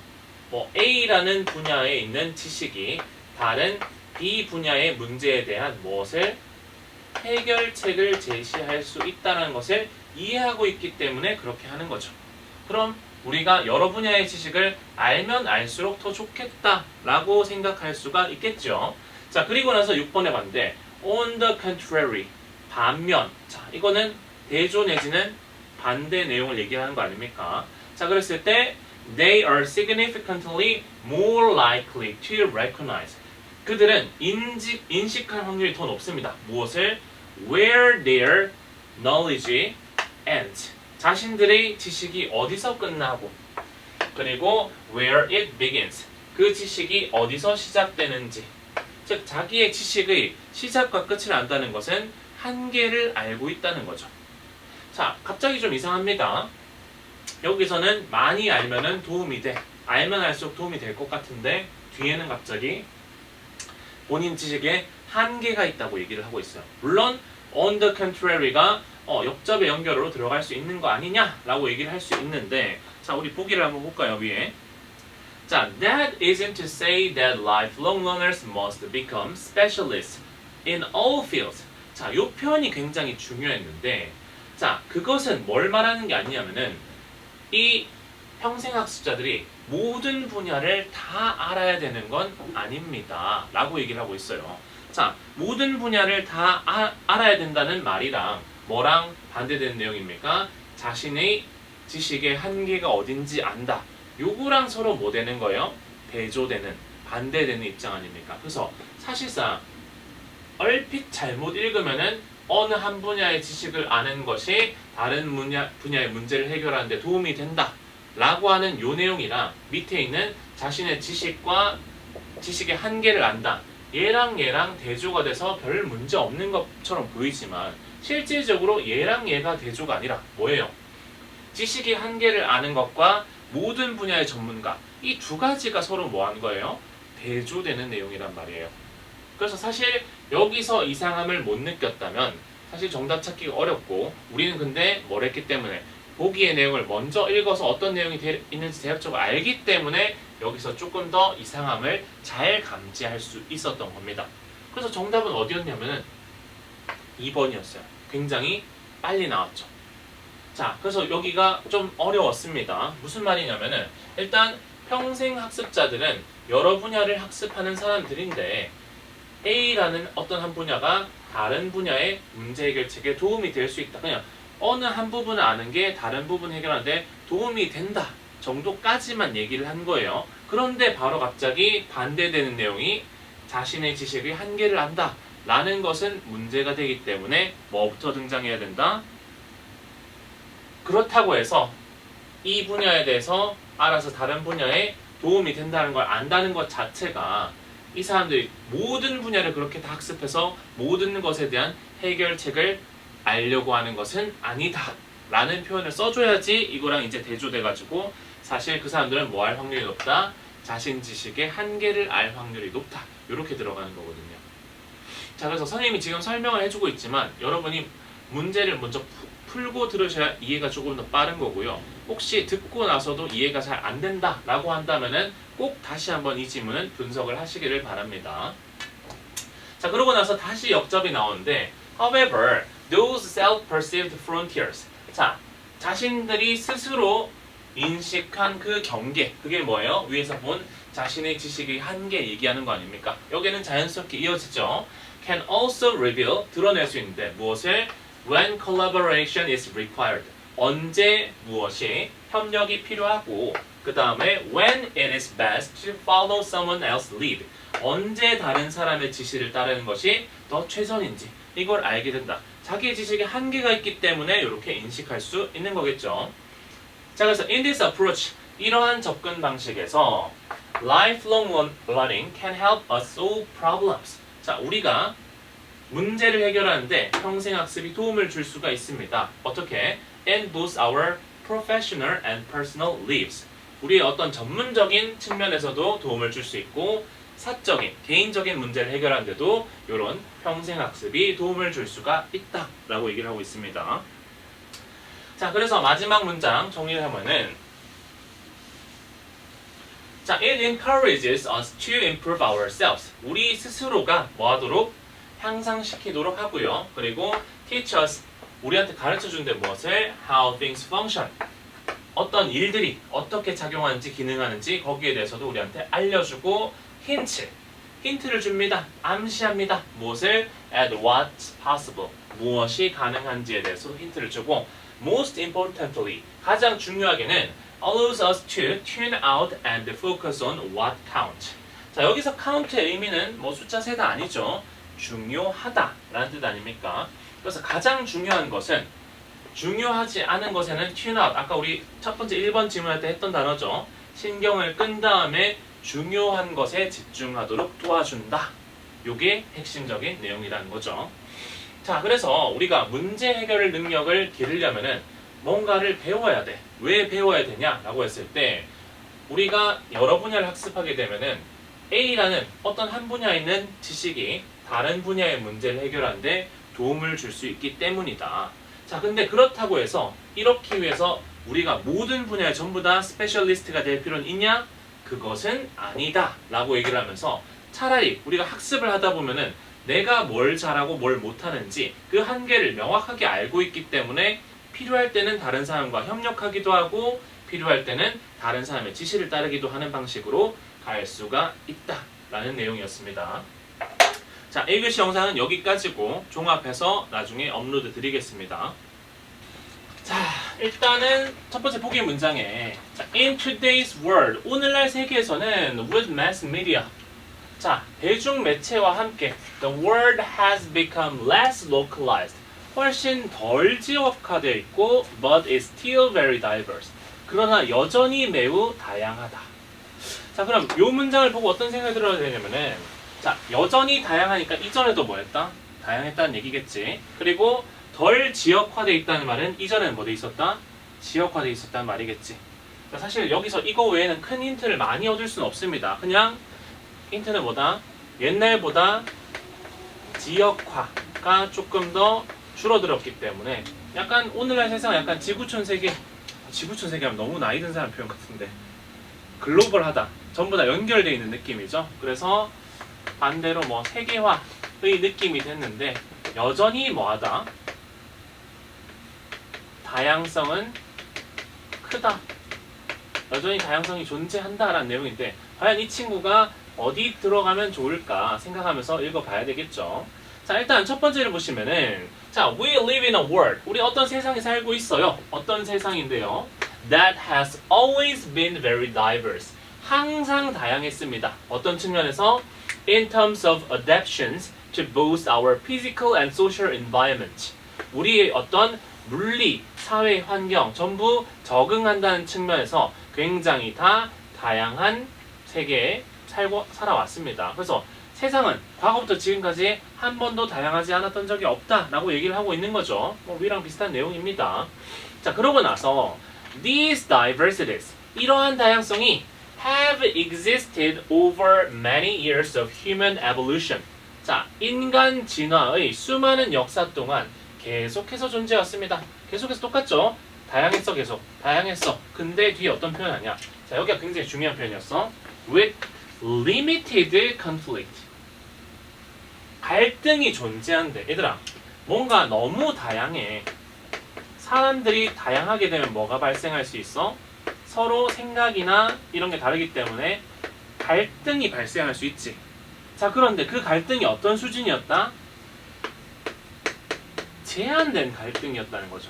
A라는 분야에 있는 지식이 다른 B 분야의 문제에 대한 무엇을 해결책을 제시할 수 있다는 것을 이해하고 있기 때문에 그렇게 하는 거죠. 그럼 우리가 여러 분야의 지식을 알면 알수록 더 좋겠다라고 생각할 수가 있겠죠. 자, 그리고 나서 6번에 봤는데 on the contrary, 반면. 자, 이거는 대조 내지는 반대 내용을 얘기하는 거 아닙니까? 자, 그랬을 때 they are significantly more likely to recognize. 그들은 인식할 확률이 더 높습니다. 무엇을? Where their knowledge ends. 자신들의 지식이 어디서 끝나고 그리고 where it begins. 그 지식이 어디서 시작되는지. 즉 자기의 지식의 시작과 끝을 안다는 것은 한계를 알고 있다는 거죠. 자, 갑자기 좀 이상합니다. 여기서는 많이 알면은 도움이 돼. 알면 알수록 도움이 될 것 같은데 뒤에는 갑자기 본인 지식에 한계가 있다고 얘기를 하고 있어요. 물론 on the contrary가 역접의 연결어로 들어갈 수 있는 거 아니냐라고 얘기를 할 수 있는데 자 우리 보기를 한번 볼까요 위에 자 that isn't to say that lifelong learners must become specialists in all fields 자 요 표현이 굉장히 중요했는데 자 그것은 뭘 말하는 게 아니냐면은 이 평생학습자들이 모든 분야를 다 알아야 되는 건 아닙니다 라고 얘기를 하고 있어요. 자 모든 분야를 다 알아야 된다는 말이랑 뭐랑 반대되는 내용입니까? 자신의 지식의 한계가 어딘지 안다. 요거랑 서로 뭐 되는 거예요? 대조되는, 반대되는 입장 아닙니까? 그래서 사실상 얼핏 잘못 읽으면은 어느 한 분야의 지식을 아는 것이 다른 분야의 문제를 해결하는 데 도움이 된다. 라고 하는 요 내용이랑 밑에 있는 자신의 지식과 지식의 한계를 안다. 얘랑 대조가 돼서 별 문제 없는 것처럼 보이지만 실질적으로 얘랑 얘가 대조가 아니라 뭐예요? 지식의 한계를 아는 것과 모든 분야의 전문가 이 두 가지가 서로 뭐 하는 거예요? 대조되는 내용이란 말이에요. 그래서 사실 여기서 이상함을 못 느꼈다면 사실 정답 찾기가 어렵고 우리는 근데 뭘 했기 때문에 보기의 내용을 먼저 읽어서 어떤 내용이 있는지 대략적으로 알기 때문에 여기서 조금 더 이상함을 잘 감지할 수 있었던 겁니다. 그래서 정답은 어디였냐면은 2번이었어요. 굉장히 빨리 나왔죠. 자, 그래서 여기가 좀 어려웠습니다. 무슨 말이냐면은 일단 평생 학습자들은 여러 분야를 학습하는 사람들인데 A라는 어떤 한 분야가 다른 분야의 문제 해결책에 도움이 될 수 있다. 그냥 어느 한 부분을 아는 게 다른 부분 해결하는데 도움이 된다 정도까지만 얘기를 한 거예요. 그런데 바로 갑자기 반대되는 내용이 자신의 지식의 한계를 안다 라는 것은 문제가 되기 때문에 뭐부터 등장해야 된다? 그렇다고 해서 이 분야에 대해서 알아서 다른 분야에 도움이 된다는 걸 안다는 것 자체가 이 사람들이 모든 분야를 그렇게 다 학습해서 모든 것에 대한 해결책을 알려고 하는 것은 아니다 라는 표현을 써줘야지 이거랑 이제 대조돼가지고 사실 그 사람들은 뭐 할 확률이 높다? 자신 지식의 한계를 알 확률이 높다 이렇게 들어가는 거거든요. 자 그래서 선생님이 지금 설명을 해주고 있지만 여러분이 문제를 먼저 풀고 들으셔야 이해가 조금 더 빠른 거고요. 혹시 듣고 나서도 이해가 잘 안 된다 라고 한다면은 꼭 다시 한번 이 지문은 분석을 하시기를 바랍니다. 자 그러고 나서 다시 역접이 나오는데 However, those self-perceived frontiers 자 자신들이 스스로 인식한 그 경계 그게 뭐예요? 위에서 본 자신의 지식의 한계 얘기하는 거 아닙니까? 여기는 자연스럽게 이어지죠. Can also reveal 드러낼 수 있는데 무엇을? When collaboration is required 언제 무엇이 협력이 필요하고 그 다음에 when it is best to follow someone else's lead 언제 다른 사람의 지시를 따르는 것이 더 최선인지 이걸 알게 된다. 자기의 지식에 한계가 있기 때문에 이렇게 인식할 수 있는 거겠죠. 자 그래서 in this approach 이러한 접근 방식에서 lifelong learning can help us solve problems 자 우리가 문제를 해결하는데 평생학습이 도움을 줄 수가 있습니다. 어떻게? In both our professional and personal lives. 우리의 어떤 전문적인 측면에서도 도움을 줄 수 있고 사적인, 개인적인 문제를 해결하는 데도 이런 평생학습이 도움을 줄 수가 있다라고 얘기를 하고 있습니다. 자, 그래서 마지막 문장 정리를 하면은 자, it encourages us to improve ourselves. 우리 스스로가 뭐 하도록? 향상시키도록 하고요. 그리고 teach us 우리한테 가르쳐주는데 무엇을? How things function. 어떤 일들이 어떻게 작용하는지 기능하는지 거기에 대해서도 우리한테 알려주고 힌트를 줍니다. 암시합니다. 무엇을? At what's possible. 무엇이 가능한지에 대해서 힌트를 주고 most importantly 가장 중요하게는 allows us to tune out and focus on what count. 자 여기서 count의 의미는 뭐 숫자 세다 아니죠. 중요하다라는 뜻 아닙니까? 그래서 가장 중요한 것은 중요하지 않은 것에는 tune out. 아까 우리 첫 번째 1번 질문할 때 했던 단어죠. 신경을 끈 다음에 중요한 것에 집중하도록 도와준다. 요게 핵심적인 내용이라는 거죠. 자, 그래서 우리가 문제 해결 능력을 기르려면은 뭔가를 배워야 돼. 왜 배워야 되냐라고 했을 때 우리가 여러 분야를 학습하게 되면은 A라는 어떤 한 분야에 있는 지식이 다른 분야의 문제를 해결하는데 도움을 줄 수 있기 때문이다. 자, 근데 그렇다고 해서 이렇게 위해서 우리가 모든 분야에 전부 다 스페셜리스트가 될 필요는 있냐? 그것은 아니다 라고 얘기를 하면서 차라리 우리가 학습을 하다 보면은 내가 뭘 잘하고 뭘 못하는지 그 한계를 명확하게 알고 있기 때문에 필요할 때는 다른 사람과 협력하기도 하고 필요할 때는 다른 사람의 지시를 따르기도 하는 방식으로 갈 수가 있다라는 내용이었습니다. 자, 1교시 영상은 여기까지고 종합해서 나중에 업로드 드리겠습니다. 자, 일단은 첫 번째 보기 문장에 자, In today's world, 오늘날 세계에서는 with mass media 자, 대중 매체와 함께 the world has become less localized 훨씬 덜 지역화되어 있고 but is still very diverse 그러나 여전히 매우 다양하다. 자, 그럼 이 문장을 보고 어떤 생각이 들어야 되냐면은 자, 여전히 다양하니까 이전에도 뭐였다? 다양했다는 얘기겠지. 그리고 덜 지역화되어 있다는 말은 이전에는 뭐 돼 있었다? 지역화되어 있었다는 말이겠지. 자, 사실 여기서 이거 외에는 큰 힌트를 많이 얻을 수는 없습니다. 그냥 힌트는 뭐다? 옛날보다 지역화가 조금 더 줄어들었기 때문에 약간 오늘날 세상은 약간 지구촌 세계 하면 너무 나이 든 사람 표현 같은데 글로벌하다. 전부 다 연결되어 있는 느낌이죠. 그래서 반대로 뭐 세계화의 느낌이 됐는데 여전히 뭐하다? 다양성은 크다. 여전히 다양성이 존재한다라는 내용인데 과연 이 친구가 어디 들어가면 좋을까 생각하면서 읽어봐야 되겠죠. 자, 일단 첫 번째를 보시면은 자, we live in a world. 우리 어떤 세상에 살고 있어요. 어떤 세상인데요. That has always been very diverse. 항상 다양했습니다. 어떤 측면에서 in terms of adaptations to both our physical and social environment. 우리의 어떤 물리, 사회 환경 전부 적응한다는 측면에서 굉장히 다 다양한 세계에 살아왔습니다. 그래서 세상은 과거부터 지금까지 한 번도 다양하지 않았던 적이 없다라고 얘기를 하고 있는 거죠. 위랑 비슷한 내용입니다. 자, 그러고 나서 these diversities, 이러한 다양성이 have existed over many years of human evolution. 자, 인간 진화의 수많은 역사 동안 계속해서 존재했습니다. 계속해서 똑같죠? 다양했어, 계속. 다양했어. 근데 뒤에 어떤 표현 하냐? 자, 여기가 굉장히 중요한 표현이었어. with limited conflict. 갈등이 존재한대. 얘들아, 뭔가 너무 다양해. 사람들이 다양하게 되면 뭐가 발생할 수 있어? 서로 생각이나 이런 게 다르기 때문에 갈등이 발생할 수 있지. 자, 그런데 그 갈등이 어떤 수준이었다? 제한된 갈등이었다는 거죠.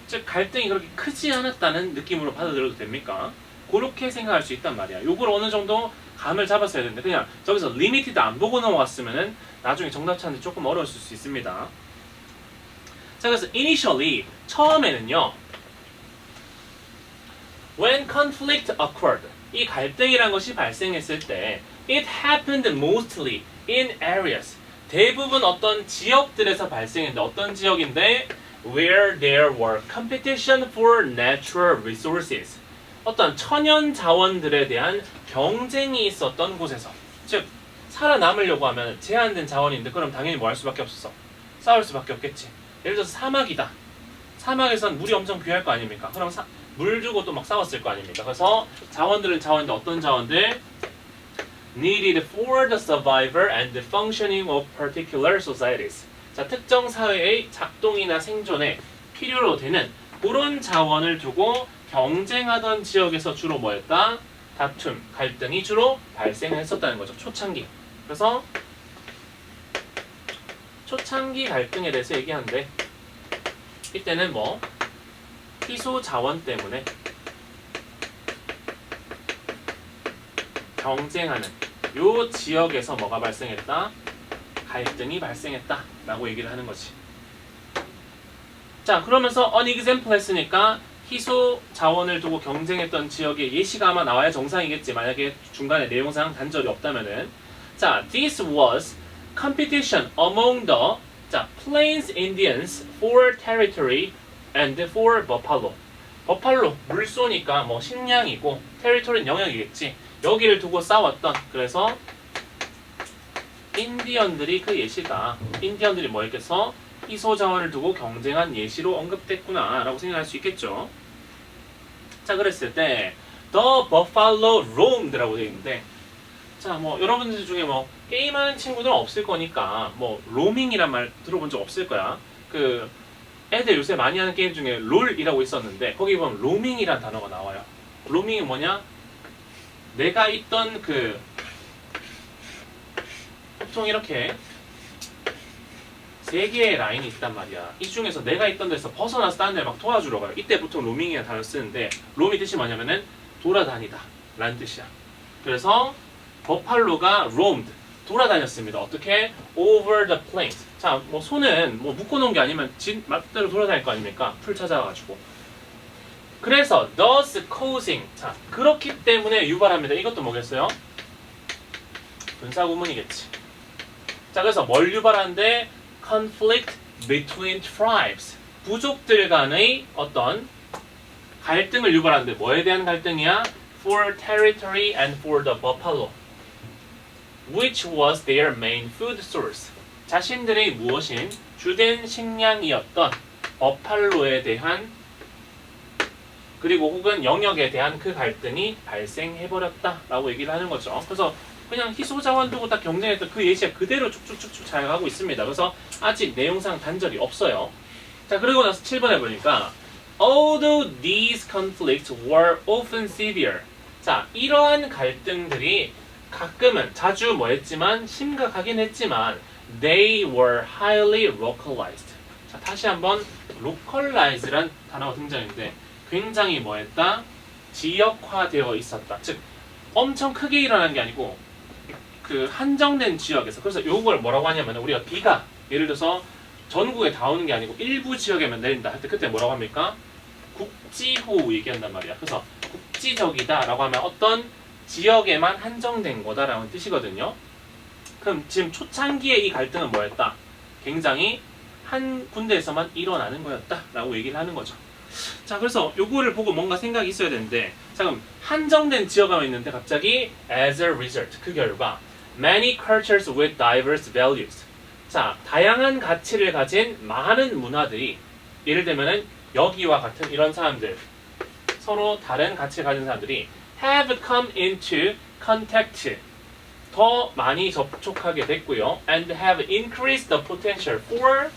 즉, 갈등이 그렇게 크지 않았다는 느낌으로 받아들여도 됩니까? 그렇게 생각할 수 있단 말이야. 요걸 어느 정도 감을 잡았어야 되는데 그냥 저기서 리미티드 안 보고 넘어갔으면은 나중에 정답 찾는데 조금 어려웠을 수 있습니다. 자, 그래서 initially 처음에는요. When conflict occurred, 이 갈등이란 것이 발생했을 때 it happened mostly in areas. 대부분 어떤 지역들에서 발생했는데 어떤 지역인데 where there were competition for natural resources. 어떤 천연 자원들에 대한 경쟁이 있었던 곳에서 즉 살아남으려고 하면 제한된 자원인데 그럼 당연히 뭐 할 수밖에 없었어? 싸울 수밖에 없겠지. 예를 들어서 사막이다. 사막에선 물이 엄청 귀할 거 아닙니까? 그럼 물 주고 또 막 싸웠을 거 아닙니까? 그래서 자원들은 자원인데 어떤 자원들? needed for the survival and the functioning of particular societies. 자, 특정 사회의 작동이나 생존에 필요로 되는 그런 자원을 두고 경쟁하던 지역에서 주로 뭐였다? 다툼, 갈등이 주로 발생했었다는 거죠. 초창기. 그래서 초창기 갈등에 대해서 얘기하는데 이때는 뭐 희소 자원 때문에 경쟁하는 요 지역에서 뭐가 발생했다? 갈등이 발생했다 라고 얘기를 하는 거지. 자, 그러면서 unexample 했으니까 희소 자원을 두고 경쟁했던 지역의 예시가 아마 나와야 정상이겠지. 만약에 중간에 내용상 단절이 없다면은. 자, this was competition among the 자, Plains Indians for territory and for buffalo. 버팔로 물소니까 뭐 식량이고 테리토리는 영역이겠지. 여기를 두고 싸웠던 그래서 인디언들이 그 예시다. 인디언들이 뭐 했겠어? 희소 자원을 두고 경쟁한 예시로 언급됐구나 라고 생각할 수 있겠죠. 자 그랬을 때 The Buffalo roamed 라고 되어 있는데 자 뭐 여러분들 중에 뭐 게임하는 친구들은 없을 거니까 뭐 로밍이란 말 들어본 적 없을 거야. 그 애들 요새 많이 하는 게임 중에 롤이라고 있었는데 거기 보면 로밍이란 단어가 나와요. 로밍이 뭐냐? 내가 있던 그 보통 이렇게 세 개의 라인이 있단 말이야. 이 중에서 내가 있던 데서 벗어나서 다른 데를 막 도와주러 가요. 이때 보통 로밍이라는 단어를 쓰는데 롬이 뜻이 뭐냐면은 돌아다니다 라는 뜻이야. 그래서 버팔로가 roamed 돌아다녔습니다. 어떻게? over the plains. 자, 뭐 소는 뭐 묶어놓은 게 아니면 진 맛대로 돌아다닐 거 아닙니까? 풀 찾아가지고. 그래서 thus causing. 자, 그렇기 때문에 유발합니다. 이것도 뭐겠어요? 분사구문이겠지. 자, 그래서 뭘 유발하는데? conflict between tribes. 부족들 간의 어떤 갈등을 유발하는데 뭐에 대한 갈등이야? For territory and for the buffalo. Which was their main food source. 자신들의 무엇인 주된 식량이었던 버팔로에 대한 그리고 혹은 영역에 대한 그 갈등이 발생해버렸다라고 얘기를 하는 거죠. 그래서 그냥 희소자원 두고 딱 경쟁했던 그 예시가 그대로 쭉쭉쭉쭉 잘 가고 있습니다. 그래서 아직 내용상 단절이 없어요. 자 그리고 나서 7번에 보니까 Although these conflicts were often severe. 자 이러한 갈등들이 가끔은 자주 뭐했지만 심각하긴 했지만 they were highly localized. 자 다시 한번 localize란 단어가 등장했는데 굉장히 뭐했다? 지역화되어 있었다. 즉 엄청 크게 일어나는 게 아니고 그 한정된 지역에서 그래서 요걸 뭐라고 하냐면 우리가 비가 예를 들어서 전국에 다 오는 게 아니고 일부 지역에만 내린다 할 때 그때 뭐라고 합니까? 국지호우 얘기한단 말이야. 그래서 국지적이다 라고 하면 어떤 지역에만 한정된 거다라는 뜻이거든요. 그럼 지금 초창기에 이 갈등은 뭐였다? 굉장히 한 군데에서만 일어나는 거였다 라고 얘기를 하는 거죠. 자 그래서 요거를 보고 뭔가 생각이 있어야 되는데 자 그럼 한정된 지역에 있는데 갑자기 as a result 그 결과 many cultures with diverse values 자 다양한 가치를 가진 많은 문화들이 예를 들면은 여기와 같은 이런 사람들 서로 다른 가치를 가진 사람들이 have come into contact 더 많이 접촉하게 됐고요 and have increased the potential for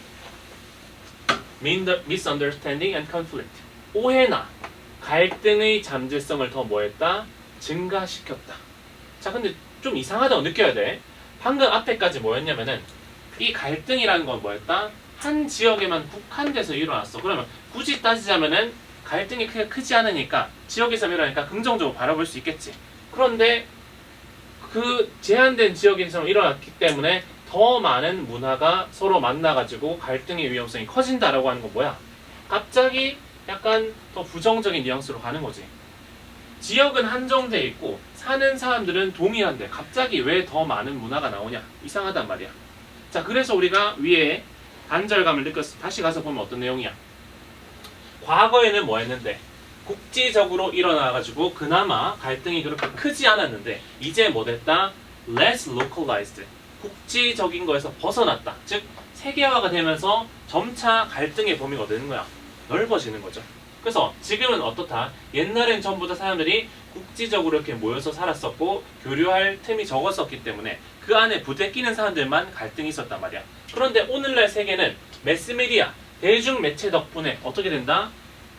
misunderstanding and conflict 오해나 갈등의 잠재성을 더 뭐했다? 증가시켰다. 자 근데 좀 이상하다고 느껴야 돼. 방금 앞에까지 뭐였냐면은 이 갈등이라는 건 뭐였다? 한 지역에만 국한돼서 일어났어. 그러면 굳이 따지자면은 갈등이 크게 크지 않으니까 지역에서 일어나니까 긍정적으로 바라볼 수 있겠지. 그런데 그 제한된 지역에서 일어났기 때문에 더 많은 문화가 서로 만나가지고 갈등의 위험성이 커진다라고 하는 건 뭐야? 갑자기 약간 더 부정적인 뉘앙스로 가는 거지. 지역은 한정돼 있고 사는 사람들은 동일한데 갑자기 왜 더 많은 문화가 나오냐? 이상하단 말이야. 자, 그래서 우리가 위에 단절감을 느꼈어. 다시 가서 보면 어떤 내용이야? 과거에는 뭐 했는데? 국지적으로 일어나가지고 그나마 갈등이 그렇게 크지 않았는데 이제 뭐 됐다? less localized. 국지적인 거에서 벗어났다. 즉 세계화가 되면서 점차 갈등의 범위가 되는 거야. 넓어지는 거죠. 그래서 지금은 어떻다? 옛날엔 전부 다 사람들이 국지적으로 이렇게 모여서 살았었고 교류할 틈이 적었었기 때문에 그 안에 부대끼는 사람들만 갈등이 있었단 말이야. 그런데 오늘날 세계는 매스미디어, 대중매체 덕분에 어떻게 된다?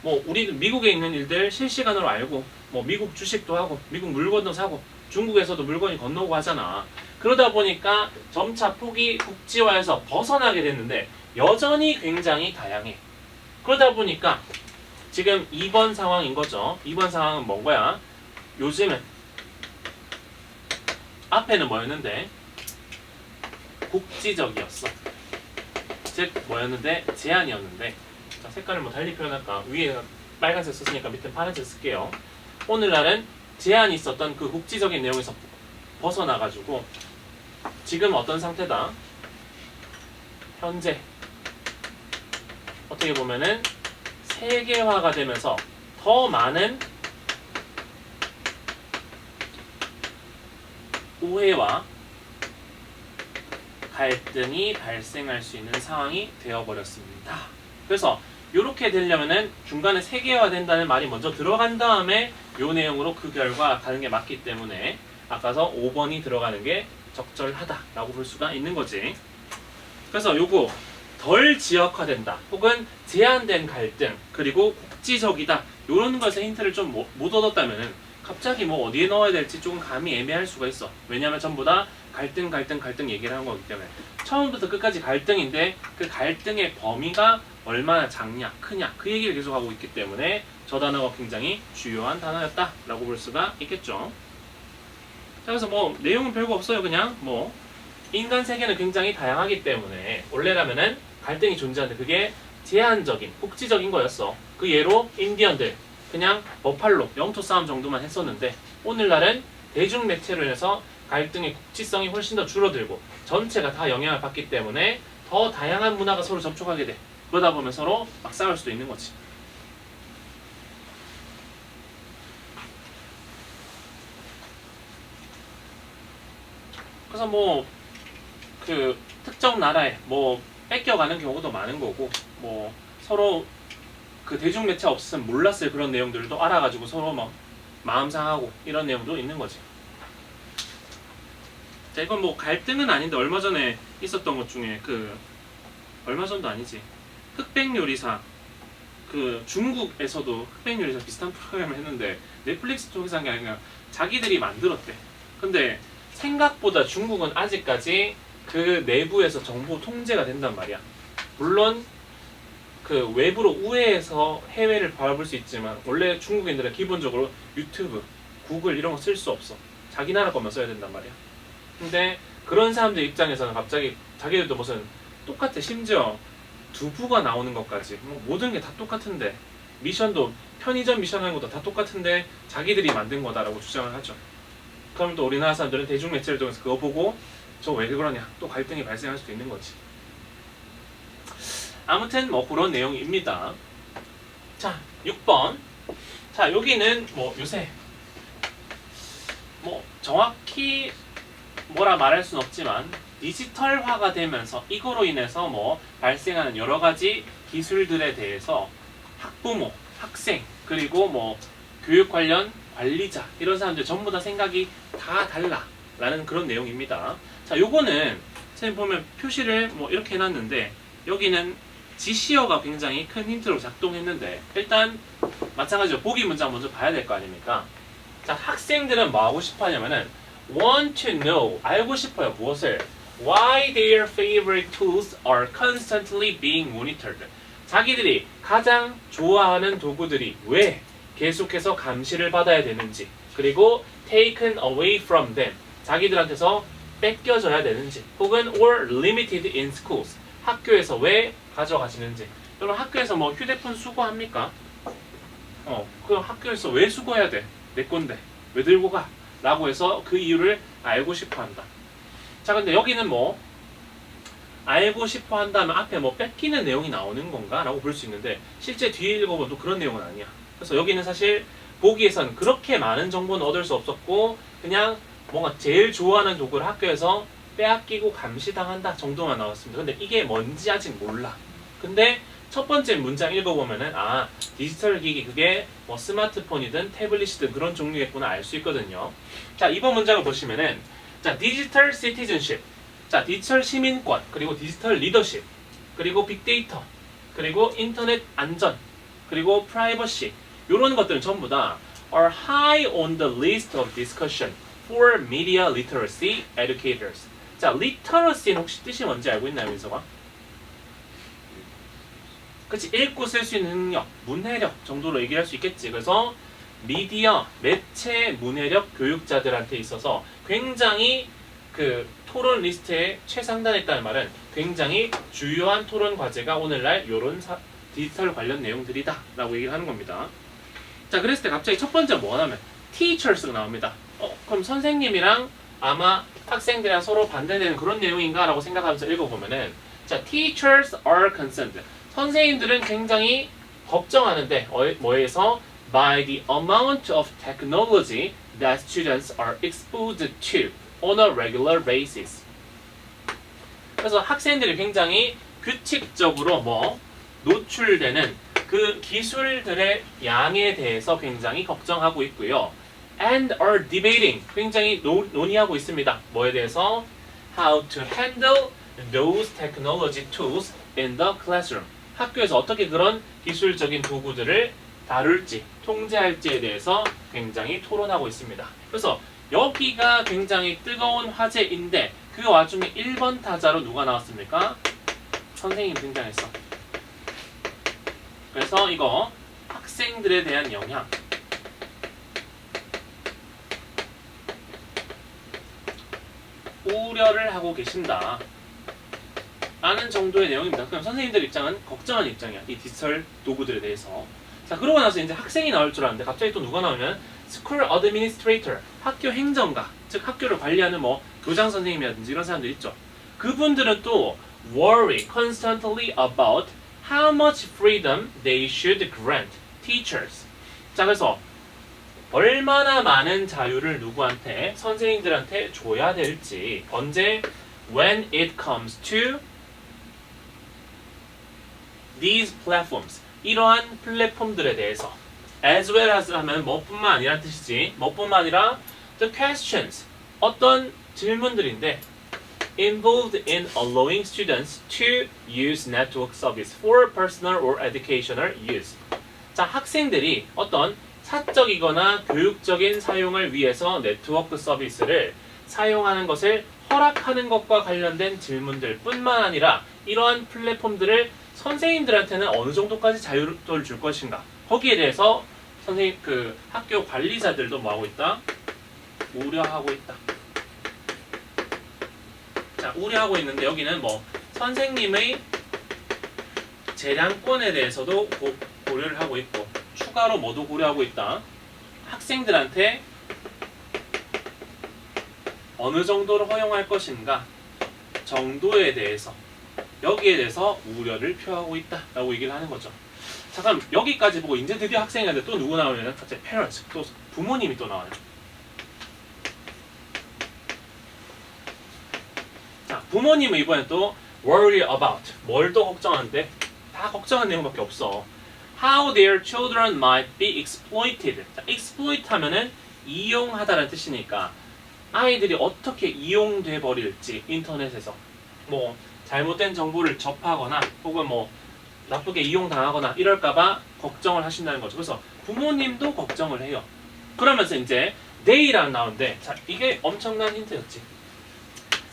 뭐 우리는 미국에 있는 일들 실시간으로 알고 뭐 미국 주식도 하고 미국 물건도 사고 중국에서도 물건이 건너고 하잖아. 그러다 보니까 점차 폭이 국지화에서 벗어나게 됐는데 여전히 굉장히 다양해. 그러다 보니까 지금 2번 상황인 거죠. 2번 상황은 뭔 거야? 요즘은 앞에는 뭐였는데? 국지적이었어. 즉 뭐였는데? 제한이었는데 자, 색깔을 뭐 달리 표현할까? 위에 빨간색 썼으니까 밑에 파란색 쓸게요. 오늘날은 제한이 있었던 그 국지적인 내용에서 벗어나가지고 지금 어떤 상태다? 현재 어떻게 보면은 세계화가 되면서 더 많은 오해와 갈등이 발생할 수 있는 상황이 되어버렸습니다. 그래서 이렇게 되려면은 중간에 세계화된다는 말이 먼저 들어간 다음에 이 내용으로 그 결과 가는 게 맞기 때문에 아까서 5번이 들어가는 게 적절하다라고 볼 수가 있는 거지. 그래서 요거 덜 지역화된다 혹은 제한된 갈등 그리고 국지적이다 이런 것에 힌트를 좀 못 얻었다면은 갑자기 뭐 어디에 넣어야 될지 조금 감이 애매할 수가 있어. 왜냐하면 전부 다 갈등 얘기를 하는 거기 때문에 처음부터 끝까지 갈등인데 그 갈등의 범위가 얼마나 작냐 크냐 그 얘기를 계속 하고 있기 때문에 저 단어가 굉장히 주요한 단어였다라고 볼 수가 있겠죠. 자, 그래서 뭐 내용은 별거 없어요. 그냥 뭐 인간 세계는 굉장히 다양하기 때문에 원래라면은 갈등이 존재하는데 그게 제한적인 국지적인 거였어. 그 예로 인디언들 그냥 버팔로 영토 싸움 정도만 했었는데 오늘날은 대중 매체로 인해서 갈등의 국지성이 훨씬 더 줄어들고 전체가 다 영향을 받기 때문에 더 다양한 문화가 서로 접촉하게 돼. 그러다 보면 서로 막 싸울 수도 있는 거지. 그래서 뭐 그 특정 나라에 뭐 뺏겨가는 경우도 많은 거고 뭐 서로 그 대중 매체 없으면 몰랐을 그런 내용들도 알아가지고 서로 막 마음 상하고 이런 내용도 있는 거지. 자, 이건 뭐 갈등은 아닌데 얼마 전에 있었던 것 중에 그 얼마 전도 아니지. 흑백 요리사 그 중국에서도 흑백 요리사 비슷한 프로그램을 했는데 넷플릭스 쪽에서 한 게 아니라 자기들이 만들었대. 근데 생각보다 중국은 아직까지 그 내부에서 정보 통제가 된단 말이야. 물론 그 외부로 우회해서 해외를 바라볼 수 있지만 원래 중국인들은 기본적으로 유튜브, 구글 이런 거 쓸 수 없어. 자기 나라 것만 써야 된단 말이야. 근데 그런 사람들 입장에서는 갑자기 자기들도 무슨 똑같아. 심지어 두부가 나오는 것까지 뭐 모든 게 다 똑같은데 미션도 편의점 미션 하는 것도 다 똑같은데 자기들이 만든 거다라고 주장을 하죠. 그럼 또 우리나라 사람들은 대중매체를 통해서 그거 보고 저 왜 그러냐 또 갈등이 발생할 수도 있는 거지. 아무튼 뭐 그런 내용입니다. 자, 6번. 자, 여기는 뭐 요새 뭐 정확히 뭐라 말할 순 없지만 디지털화가 되면서 이거로 인해서 뭐 발생하는 여러 가지 기술들에 대해서 학부모, 학생, 그리고 뭐 교육 관련 관리자 이런 사람들 전부 다 생각이 다 달라라는 그런 내용입니다. 자, 요거는 선생님 보면 표시를 뭐 이렇게 해놨는데 여기는 지시어가 굉장히 큰 힌트로 작동했는데 일단 마찬가지로 보기 문장 먼저 봐야 될 거 아닙니까? 자, 학생들은 뭐 하고 싶어 하냐면은 want to know 알고 싶어요. 무엇을? Why their favorite tools are constantly being monitored. 자기들이 가장 좋아하는 도구들이 왜 계속해서 감시를 받아야 되는지 그리고 taken away from them. 자기들한테서 뺏겨져야 되는지 혹은 or limited in schools. 학교에서 왜 가져가시는지. 여러분 학교에서 뭐 휴대폰 수거합니까? 그럼 학교에서 왜 수거해야 돼? 내 건데 왜 들고 가? 라고 해서 그 이유를 알고 싶어 한다. 자, 근데 여기는 뭐 알고 싶어 한다면 앞에 뭐 뺏기는 내용이 나오는 건가? 라고 볼 수 있는데 실제 뒤에 읽어보면 또 그런 내용은 아니야. 그래서 여기는 사실 보기에선 그렇게 많은 정보는 얻을 수 없었고 그냥 뭔가 제일 좋아하는 도구를 학교에서 빼앗기고 감시당한다 정도만 나왔습니다. 근데 이게 뭔지 아직 몰라. 근데 첫 번째 문장 읽어보면은 아, 디지털 기기 그게 뭐 스마트폰이든 태블릿이든 그런 종류겠구나 알 수 있거든요. 자, 이번 문장을 보시면은 자, 디지털 시티즌십. 자, 디지털 시민권, 그리고 디지털 리더십, 그리고 빅데이터, 그리고 인터넷 안전, 그리고 프라이버시. 이런 것들은 전부 다 are high on the list of discussion for media literacy educators. 자, literacy는 혹시 뜻이 뭔지 알고 있나요, 민서가? 그치, 읽고 쓸 수 있는 능력, 문해력 정도로 얘기할 수 있겠지. 그래서 미디어, 매체 문해력 교육자들한테 있어서 굉장히 그 토론 리스트에 최상단에 있다는 말은 굉장히 주요한 토론 과제가 오늘날 요런 디지털 관련 내용들이다 라고 얘기를 하는 겁니다. 자, 그랬을 때 갑자기 첫 번째 뭐 하냐면 teachers가 나옵니다. 그럼 선생님이랑 아마 학생들이랑 서로 반대되는 그런 내용인가 라고 생각하면서 읽어보면은 자, teachers are concerned. 선생님들은 굉장히 걱정하는데 뭐에서 by the amount of technology that students are exposed to on a regular basis. 그래서 학생들이 굉장히 규칙적으로 노출되는 그 기술들의 양에 대해서 굉장히 걱정하고 있고요. And are debating, 굉장히 논의하고 있습니다. 뭐에 대해서? How to handle those technology tools in the classroom. 학교에서 어떻게 그런 기술적인 도구들을 다룰지, 통제할지에 대해서 굉장히 토론하고 있습니다. 그래서 여기가 굉장히 뜨거운 화제인데 그 와중에 1번 타자로 누가 나왔습니까? 선생님 등장했어. 그래서 이거 학생들에 대한 영향. 우려를 하고 계신다 라는 정도의 내용입니다. 그럼 선생님들 입장은 걱정하는 입장이야. 이 디지털 도구들에 대해서. 자, 그러고 나서 이제 학생이 나올 줄 알았는데 갑자기 또 누가 나오면 School Administrator, 학교 행정가, 즉 학교를 관리하는 교장 선생님이라든지 이런 사람들 있죠. 그분들은 또 worry constantly about how much freedom they should grant teachers. 자, 그래서 얼마나 많은 자유를 누구한테, 선생님들한테 줘야 될지. 언제? When it comes to these platforms. 이러한 플랫폼들에 대해서. As well as 하면 뭐뿐만 아니란 뜻이지. 뭐뿐만 아니라 the questions. 어떤 질문들인데 involved in allowing students to use network service for personal or educational use. 자, 학생들이 어떤 사적이거나 교육적인 사용을 위해서 네트워크 서비스를 사용하는 것을 허락하는 것과 관련된 질문들 뿐만 아니라 이러한 플랫폼들을 선생님들한테는 어느 정도까지 자유를 줄 것인가. 거기에 대해서 선생님 학교 관리자들도 뭐하고 있다? 우려하고 있다. 자, 우려하고 있는데 여기는 선생님의 재량권에 대해서도 고려를 하고 있고 추가로 뭐도 고려하고 있다. 학생들한테 어느 정도를 허용할 것인가 정도에 대해서 여기에 대해서 우려를 표하고 있다라고 얘기를 하는 거죠. 자, 그럼 여기까지 보고 이제 드디어 학생인데 또 누구 나오냐면 갑자기 parents, 또 부모님이 또 나와요. 자, 부모님은 이번에 또 worry about, 뭘 또 걱정하는데 다 걱정한 내용밖에 없어. How their children might be exploited. 자, exploit 하면은 이용하다라는 뜻이니까 아이들이 어떻게 이용돼 버릴지 인터넷에서 잘못된 정보를 접하거나 혹은 나쁘게 이용당하거나 이럴까봐 걱정을 하신다는 거죠. 그래서 부모님도 걱정을 해요. 그러면서 이제 they랑 나오는데, 자, 이게 엄청난 힌트였지.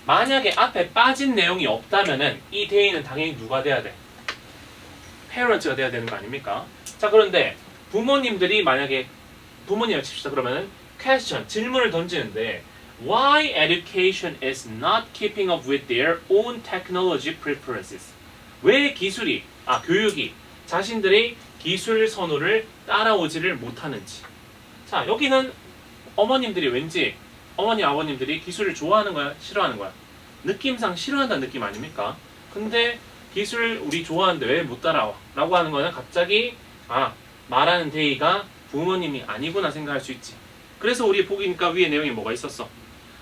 만약에 앞에 빠진 내용이 없다면은 이 they는 당연히 누가 돼야 돼? parents가 돼야 되는 거 아닙니까? 자, 그런데 부모님들이 만약에 부모님을 칩시다. 그러면은 question, 질문을 던지는데 Why education is not keeping up with their own technology preferences? 왜 교육이 자신들의 기술 선호를 따라오지를 못하는지. 자, 여기는 어머님들이 왠지 어머니 아버님들이 기술을 좋아하는 거야, 싫어하는 거야? 느낌상 싫어한다는 느낌 아닙니까? 근데 기술 우리 좋아하는데 왜 못 따라와? 라고 하는 거는 갑자기 말하는 데이가 부모님이 아니구나 생각할 수 있지. 그래서 우리 보기니까 위에 내용이 뭐가 있었어?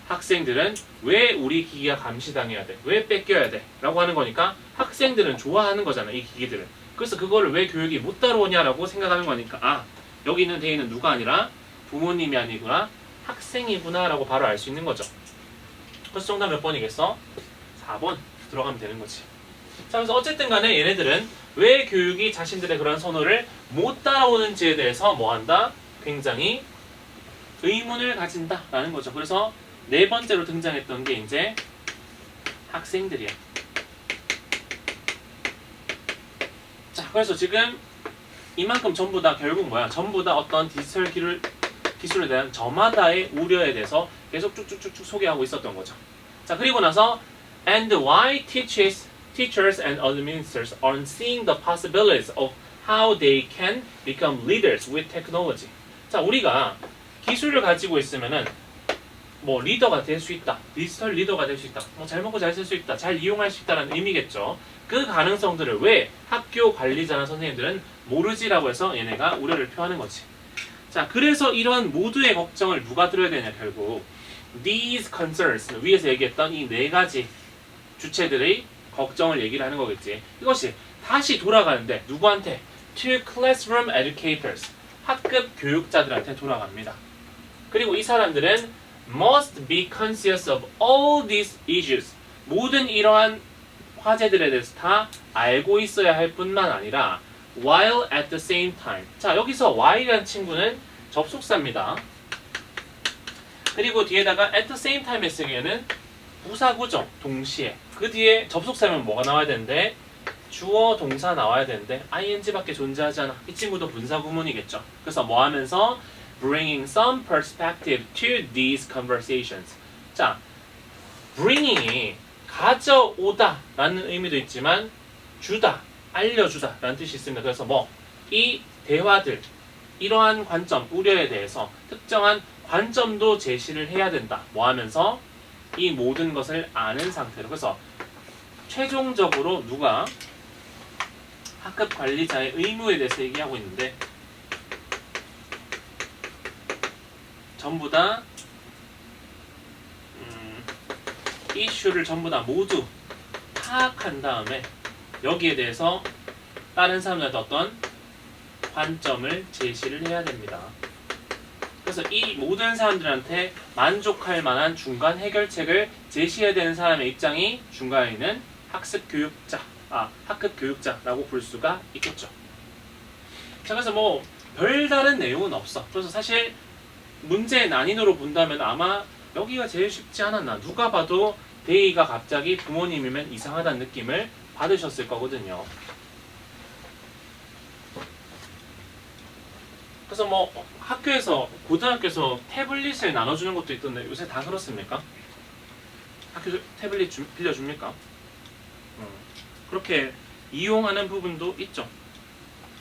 학생들은 왜 우리 기기가 감시당해야 돼? 왜 뺏겨야 돼? 라고 하는 거니까 학생들은 좋아하는 거잖아, 이 기기들을. 그래서 그거를 왜 교육이 못 따라오냐라고 생각하는 거니까 여기 있는 데이는 누가 아니라 부모님이 아니구나, 학생이구나 라고 바로 알 수 있는 거죠. 그래서 정답 몇 번이겠어? 4번 들어가면 되는 거지. 자, 그래서 어쨌든 간에 얘네들은 왜 교육이 자신들의 그런 선호를 못 따라오는지에 대해서 뭐한다? 굉장히 의문을 가진다 라는 거죠. 그래서 네 번째로 등장했던 게 이제 학생들이야. 자, 그래서 지금 이만큼 전부 다 결국 뭐야? 전부 다 어떤 디지털 기술에 대한 저마다의 우려에 대해서 계속 쭉쭉쭉쭉 소개하고 있었던 거죠. 자, 그리고 나서 and why teachers and administrators aren't seeing the possibilities of how they can become leaders with technology. 자, 우리가 기술을 가지고 있으면은 리더가 될 수 있다, 디지털 리더가 될 수 있다, 잘 먹고 잘 쓸 수 있다, 잘 이용할 수 있다는 의미겠죠. 그 가능성들을 왜 학교 관리자나 선생님들은 모르지라고 해서 얘네가 우려를 표하는 거지. 자, 그래서 이러한 모두의 걱정을 누가 들어야 되냐 결국 these concerns 위에서 얘기했던 이 네 가지 주체들의 걱정을 얘기를 하는 거겠지. 이것이 다시 돌아가는데 누구한테? To classroom educators 학급 교육자들한테 돌아갑니다. 그리고 이 사람들은 must be conscious of all these issues 모든 이러한 화제들에 대해서 다 알고 있어야 할 뿐만 아니라 while at the same time 자 여기서 while이라는 친구는 접속사입니다. 그리고 뒤에다가 at the same time 했을 경우에는 부사구죠. 동시에 그 뒤에 접속사면 뭐가 나와야 되는데 주어 동사 나와야 되는데 ing밖에 존재하지 않아. 이 친구도 분사구문이겠죠. 그래서 뭐 하면서 bringing some perspective to these conversations 자 bringing이 가져오다 라는 의미도 있지만 주다, 알려주다 라는 뜻이 있습니다. 그래서 뭐 이 대화들 이러한 관점, 우려에 대해서 특정한 관점도 제시를 해야 된다. 뭐 하면서 이 모든 것을 아는 상태로 그래서 최종적으로 누가 학급 관리자의 의무에 대해서 얘기하고 있는데 전부 다 이슈를 전부 다 모두 파악한 다음에 여기에 대해서 다른 사람들한테 어떤 관점을 제시를 해야 됩니다. 그래서 이 모든 사람들한테 만족할 만한 중간 해결책을 제시해야 되는 사람의 입장이 중간에 있는 학급 교육자라고 볼 수가 있겠죠. 자, 그래서 뭐 별다른 내용은 없어. 그래서 사실 문제의 난이도로 본다면 아마 여기가 제일 쉽지 않았나. 누가 봐도 데이가 갑자기 부모님이면 이상하다는 느낌을 받으셨을 거거든요. 그래서 뭐 학교에서 고등학교에서 태블릿을 나눠주는 것도 있던데 요새 다 그렇습니까? 학교 태블릿 빌려줍니까? 그렇게 이용하는 부분도 있죠.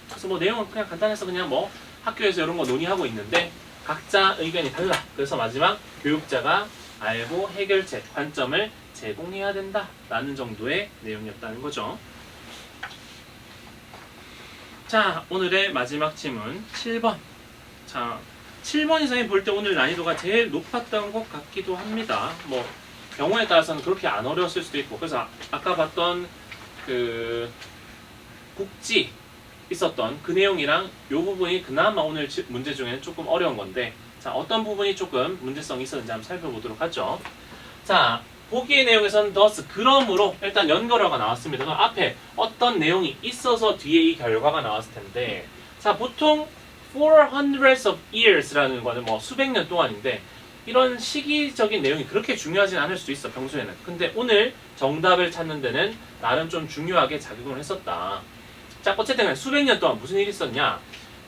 그래서 뭐 내용은 그냥 간단해서 그냥 뭐 학교에서 이런 거 논의하고 있는데 각자 의견이 달라. 그래서 마지막 교육자가 알고 해결책, 관점을 제공해야 된다라는 정도의 내용이었다는 거죠. 자, 오늘의 마지막 질문 7번. 자, 7번 이상이 볼 때 오늘 난이도가 제일 높았던 것 같기도 합니다. 뭐 경우에 따라서는 그렇게 안 어려웠을 수도 있고. 그래서 아까 봤던 그 국지 있었던 그 내용이랑 이 부분이 그나마 오늘 문제 중에는 조금 어려운 건데 자, 어떤 부분이 조금 문제성이 있었는지 한번 살펴보도록 하죠. 자, 보기의 내용에서는 thus 그러므로 일단 연결어가 나왔습니다. 그럼 앞에 어떤 내용이 있어서 뒤에 이 결과가 나왔을 텐데 자, 보통 for hundreds of years라는 거는 뭐 수백 년 동안인데 이런 시기적인 내용이 그렇게 중요하진 않을 수도 있어 평소에는. 근데 오늘 정답을 찾는 데는 나름 좀 중요하게 작용을 했었다. 자, 어쨌든 수백 년 동안 무슨 일이 있었냐?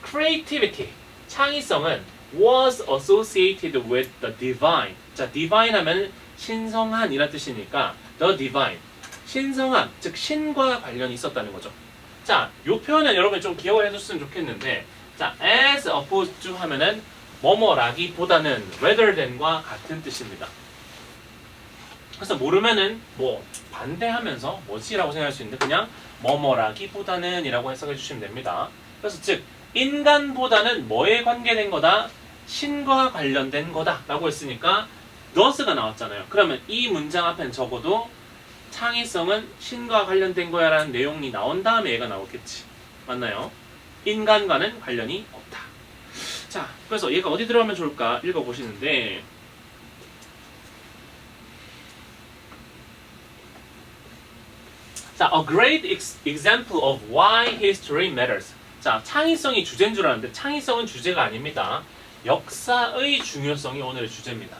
Creativity, 창의성은 was associated with the divine. 자, divine 하면 신성한 이란 뜻이니까 the divine, 신성한, 즉 신과 관련이 있었다는 거죠. 자, 이 표현은 여러분이 좀 기억을 해줬으면 좋겠는데 자, as opposed to 하면은 뭐뭐라기보다는 rather than과 같은 뜻입니다. 그래서 모르면은 뭐 반대하면서 뭐지라고 생각할 수 있는데 그냥 뭐뭐라기보다는 이라고 해석해 주시면 됩니다. 그래서 즉 인간보다는 뭐에 관계된 거다? 신과 관련된 거다 라고 했으니까 thus가 나왔잖아요. 그러면 이 문장 앞엔 적어도 창의성은 신과 관련된 거야 라는 내용이 나온 다음에 얘가 나오겠지. 맞나요? 인간과는 관련이 없다. 자, 그래서 얘가 어디 들어가면 좋을까 읽어보시는데 자, a great example of why history matters. 자, 창의성이 주제인 줄 알았는데 창의성은 주제가 아닙니다. 역사의 중요성이 오늘의 주제입니다.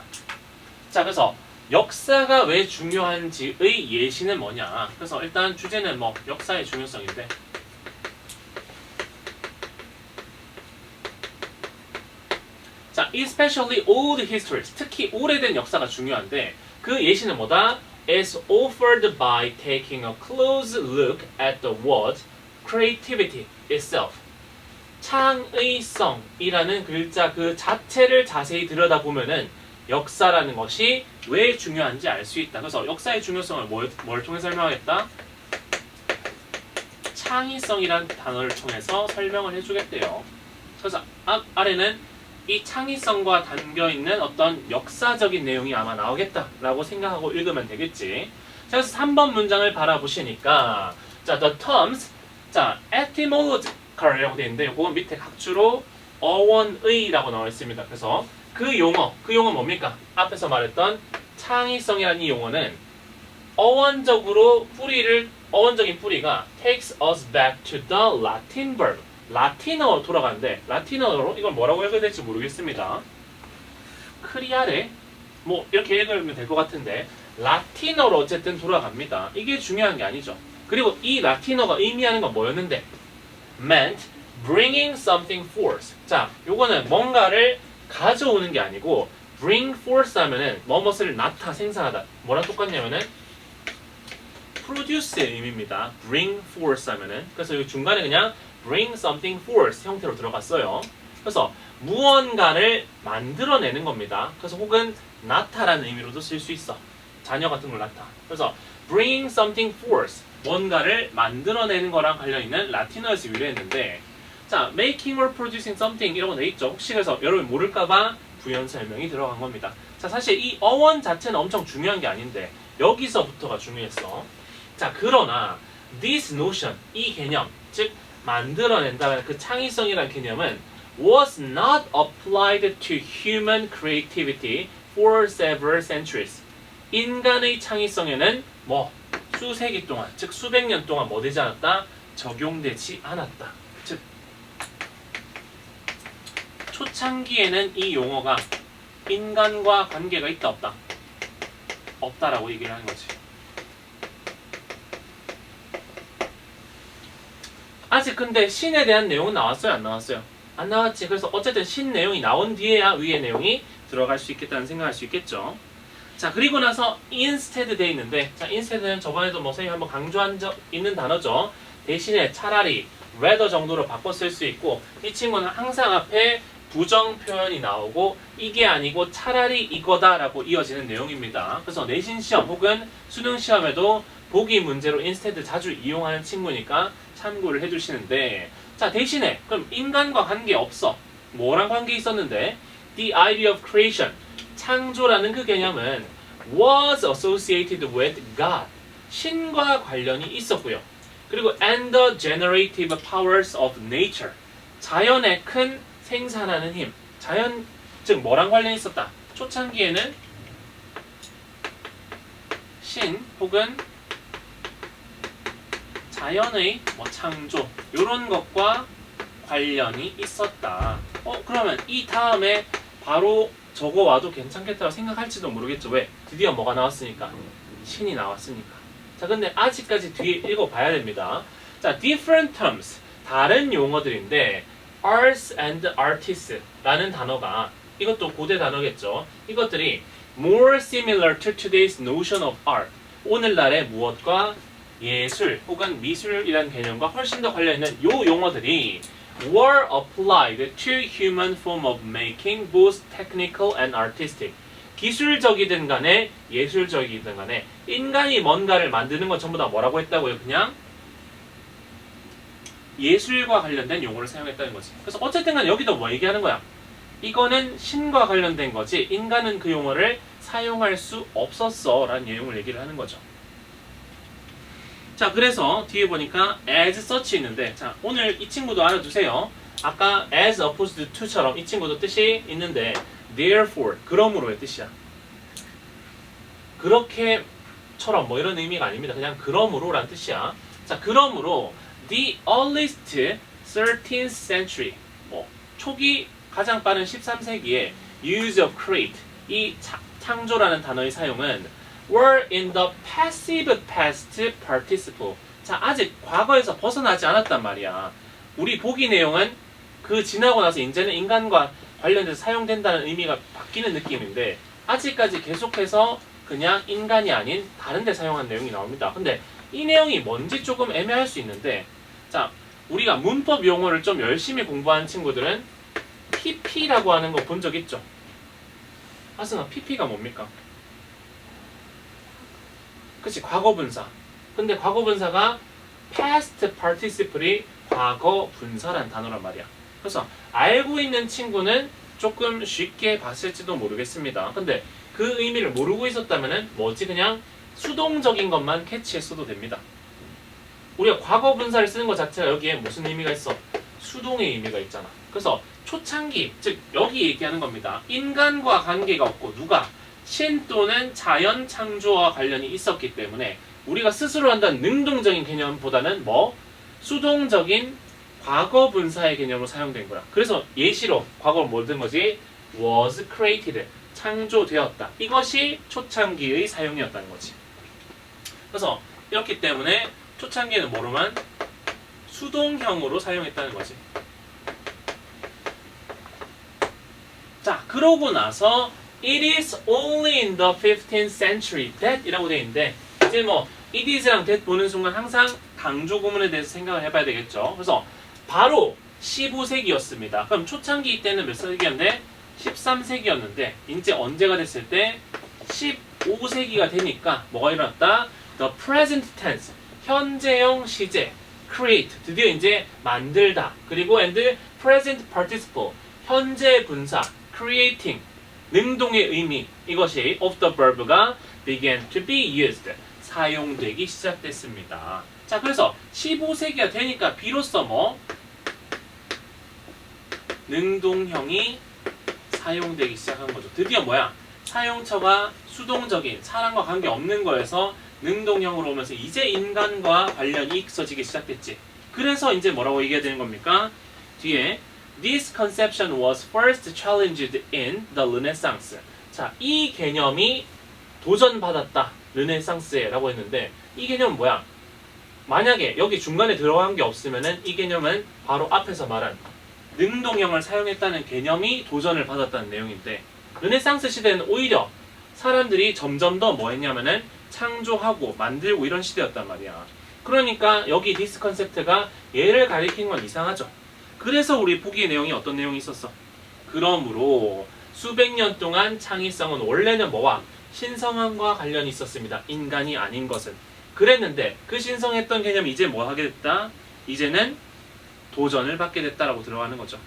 자, 그래서 역사가 왜 중요한지의 예시는 뭐냐. 그래서 일단 주제는 뭐 역사의 중요성인데 자, especially old histories. 특히 오래된 역사가 중요한데 그 예시는 뭐다? is offered by taking a close look at the word creativity itself. 창의성이라는 글자 그 자체를 자세히 들여다보면은 역사라는 것이 왜 중요한지 알 수 있다. 그래서 역사의 중요성을 뭘 통해 설명하겠다? 창의성이란 단어를 통해서 설명을 해주겠대요. 그래서 아래는 이 창의성과 담겨있는 어떤 역사적인 내용이 아마 나오겠다라고 생각하고 읽으면 되겠지. 자, 그래서 3번 문장을 바라보시니까 자, the terms, 자, etymological이라고 되어 있는데 그건 밑에 각주로 어원의라고 나와 있습니다. 그래서 그 용어 뭡니까? 앞에서 말했던 창의성이라는 이 용어는 어원적인 뿌리가 takes us back to the Latin verb. 라틴어로 돌아가는데 라틴어로 이걸 뭐라고 읽어야 될지 모르겠습니다. 크리아레 뭐 이렇게 읽으면 될 것 같은데 라틴어로 어쨌든 돌아갑니다. 이게 중요한 게 아니죠. 그리고 이 라틴어가 의미하는 건 뭐였는데 meant bringing something forth. 자, 요거는 뭔가를 가져오는 게 아니고 bring forth 하면은 뭐뭇을 생산하다. 뭐랑 똑같냐면은 produce의 의미입니다. bring forth 하면은 그래서 이 중간에 그냥 bring something forth 형태로 들어갔어요. 그래서 무언가를 만들어내는 겁니다. 그래서 혹은 나타라는 의미로도 쓸 수 있어. 자녀 같은 걸 나타. 그래서 bringing something forth 뭔가를 만들어내는 거랑 관련있는 라틴어에서 유래했는데 자, making or producing something 이런 거 돼 있죠. 혹시 그래서 여러분 모를까봐 부연 설명이 들어간 겁니다. 자, 사실 이 어원 자체는 엄청 중요한 게 아닌데 여기서부터가 중요했어. 자, 그러나 this notion, 이 개념, 즉 만들어낸다는 그 창의성이라는 개념은 was not applied to human creativity for several centuries. 인간의 창의성에는 수세기 동안, 즉 수백 년 동안 되지 않았다? 적용되지 않았다. 즉 초창기에는 이 용어가 인간과 관계가 있다 없다? 없다라고 얘기를 하는 거지. 아직 근데 신에 대한 내용은 나왔어요? 안 나왔어요? 안 나왔지. 그래서 어쨌든 신 내용이 나온 뒤에야 위의 내용이 들어갈 수 있겠다는 생각할 수 있겠죠. 자, 그리고 나서 instead 돼 있는데 자, instead는 저번에도 선생님이 한번 강조한 적 있는 단어죠. 대신에 차라리 rather 정도로 바꿔 쓸 수 있고 이 친구는 항상 앞에 부정 표현이 나오고 이게 아니고 차라리 이거다라고 이어지는 내용입니다. 그래서 내신 시험 혹은 수능 시험에도 보기 문제로 instead 자주 이용하는 친구니까 참고를 해주시는데 자, 대신에 그럼 인간과 관계 없어. 뭐랑 관계 있었는데 the idea of creation 창조라는 그 개념은 was associated with God 신과 관련이 있었고요. 그리고 and the generative powers of nature 자연의 큰 생산하는 힘 자연 즉 뭐랑 관련이 있었다. 초창기에는 신 혹은 자연의 창조 이런 것과 관련이 있었다. 그러면 이 다음에 바로 적어와도 괜찮겠다고 생각할지도 모르겠죠. 왜? 드디어 뭐가 나왔으니까 신이 나왔으니까. 자, 근데 아직까지 뒤에 읽어봐야 됩니다. 자, different terms 다른 용어들인데 arts and artists 라는 단어가 이것도 고대 단어겠죠. 이것들이 more similar to today's notion of art 오늘날의 무엇과 예술 혹은 미술이라는 개념과 훨씬 더 관련있는 요 용어들이 were applied to human form of making both technical and artistic 기술적이든 간에 예술적이든 간에 인간이 뭔가를 만드는 건 전부 다 뭐라고 했다고요? 그냥 예술과 관련된 용어를 사용했다는 거지. 그래서 어쨌든 간에 여기도 뭐 얘기하는 거야? 이거는 신과 관련된 거지 인간은 그 용어를 사용할 수 없었어 라는 내용을 얘기를 하는 거죠. 자, 그래서 뒤에 보니까 as such 있는데 자, 오늘 이 친구도 알아두세요. 아까 as opposed to처럼 이 친구도 뜻이 있는데 therefore, 그러므로의 뜻이야. 그렇게처럼 이런 의미가 아닙니다. 그냥 그러므로란 뜻이야. 자, 그러므로 the earliest 13th century 초기 가장 빠른 13세기에 use of create 이 창조라는 단어의 사용은 were in the passive past participle. 자, 아직 과거에서 벗어나지 않았단 말이야. 우리 보기 내용은 그 지나고 나서 이제는 인간과 관련돼서 사용된다는 의미가 바뀌는 느낌인데 아직까지 계속해서 그냥 인간이 아닌 다른 데 사용한 내용이 나옵니다. 근데 이 내용이 뭔지 조금 애매할 수 있는데 자, 우리가 문법 용어를 좀 열심히 공부하는 친구들은 PP라고 하는 거 본 적 있죠? 하승아, PP가 뭡니까? 그치, 과거분사. 근데 과거분사가 past participle이 과거 분사란 단어란 말이야. 그래서 알고 있는 친구는 조금 쉽게 봤을지도 모르겠습니다. 근데 그 의미를 모르고 있었다면은 뭐지? 그냥 수동적인 것만 캐치했어도 됩니다. 우리가 과거 분사를 쓰는 것 자체가 여기에 무슨 의미가 있어? 수동의 의미가 있잖아. 그래서 초창기, 즉 여기 얘기하는 겁니다. 인간과 관계가 없고 누가 신 또는 자연 창조와 관련이 있었기 때문에 우리가 스스로 한다는 능동적인 개념보다는 뭐? 수동적인 과거 분사의 개념으로 사용된 거야. 그래서 예시로 과거를 뭐 든 거지? was created, 창조되었다. 이것이 초창기의 사용이었다는 거지. 그래서 이렇기 때문에 초창기에는 뭐로만? 수동형으로 사용했다는 거지. 자, 그러고 나서 It is only in the 15th century that 이라고 되어 있는데 이제 뭐 it is랑 that 보는 순간 항상 강조 구문에 대해서 생각을 해봐야 되겠죠. 그래서 바로 15세기였습니다. 그럼 초창기 때는 몇 세기였는데? 13세기였는데 이제 언제가 됐을 때 15세기가 되니까 뭐가 일어났다? The present tense, 현재형 시제, create, 드디어 이제 만들다. 그리고 and present participle, 현재 분사, creating, 능동의 의미, 이것이 of the verb가 began to be used, 사용되기 시작됐습니다. 자, 그래서 15세기가 되니까 비로소 뭐? 능동형이 사용되기 시작한 거죠. 드디어 뭐야? 사용처가 수동적인 사람과 관계없는 거에서 능동형으로 오면서 이제 인간과 관련이 있어지기 시작됐지. 그래서 이제 뭐라고 얘기해야 되는 겁니까? 뒤에 This conception was first challenged in the Renaissance. 자, 이 개념이 도전받았다. 르네상스에 라고 했는데 이 개념은 뭐야? 만약에 여기 중간에 들어간 게 없으면은 이 개념은 바로 앞에서 말한 능동형을 사용했다는 개념이 도전을 받았다는 내용인데 르네상스 시대는 오히려 사람들이 점점 더 뭐 했냐면은 창조하고 만들고 이런 시대였단 말이야. 그러니까 여기 디스 컨셉트가 얘를 가리키는 건 이상하죠. 그래서 우리 보기의 내용이 어떤 내용이 있었어? 그러므로 수백 년 동안 창의성은 원래는 뭐와? 신성함과 관련이 있었습니다. 인간이 아닌 것은. 그랬는데 그 신성했던 개념이 이제 뭐 하게 됐다? 이제는 도전을 받게 됐다라고 들어가는 거죠.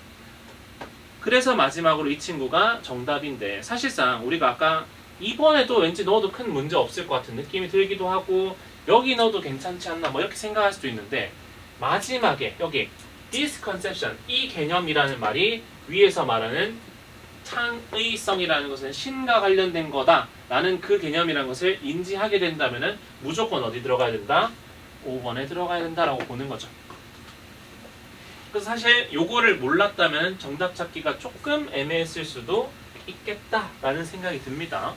그래서 마지막으로 이 친구가 정답인데 사실상 우리가 아까 2번에도 왠지 넣어도 큰 문제 없을 것 같은 느낌이 들기도 하고 여기 넣어도 괜찮지 않나 뭐 이렇게 생각할 수도 있는데 마지막에 여기 this conception, 이 개념이라는 말이 위에서 말하는 창의성이라는 것은 신과 관련된 거다 라는 그 개념이라는 것을 인지하게 된다면 무조건 어디 들어가야 된다? 5번에 들어가야 된다라고 보는 거죠. 그래서 사실 요거를 몰랐다면 정답 찾기가 조금 애매했을 수도 있겠다라는 생각이 듭니다.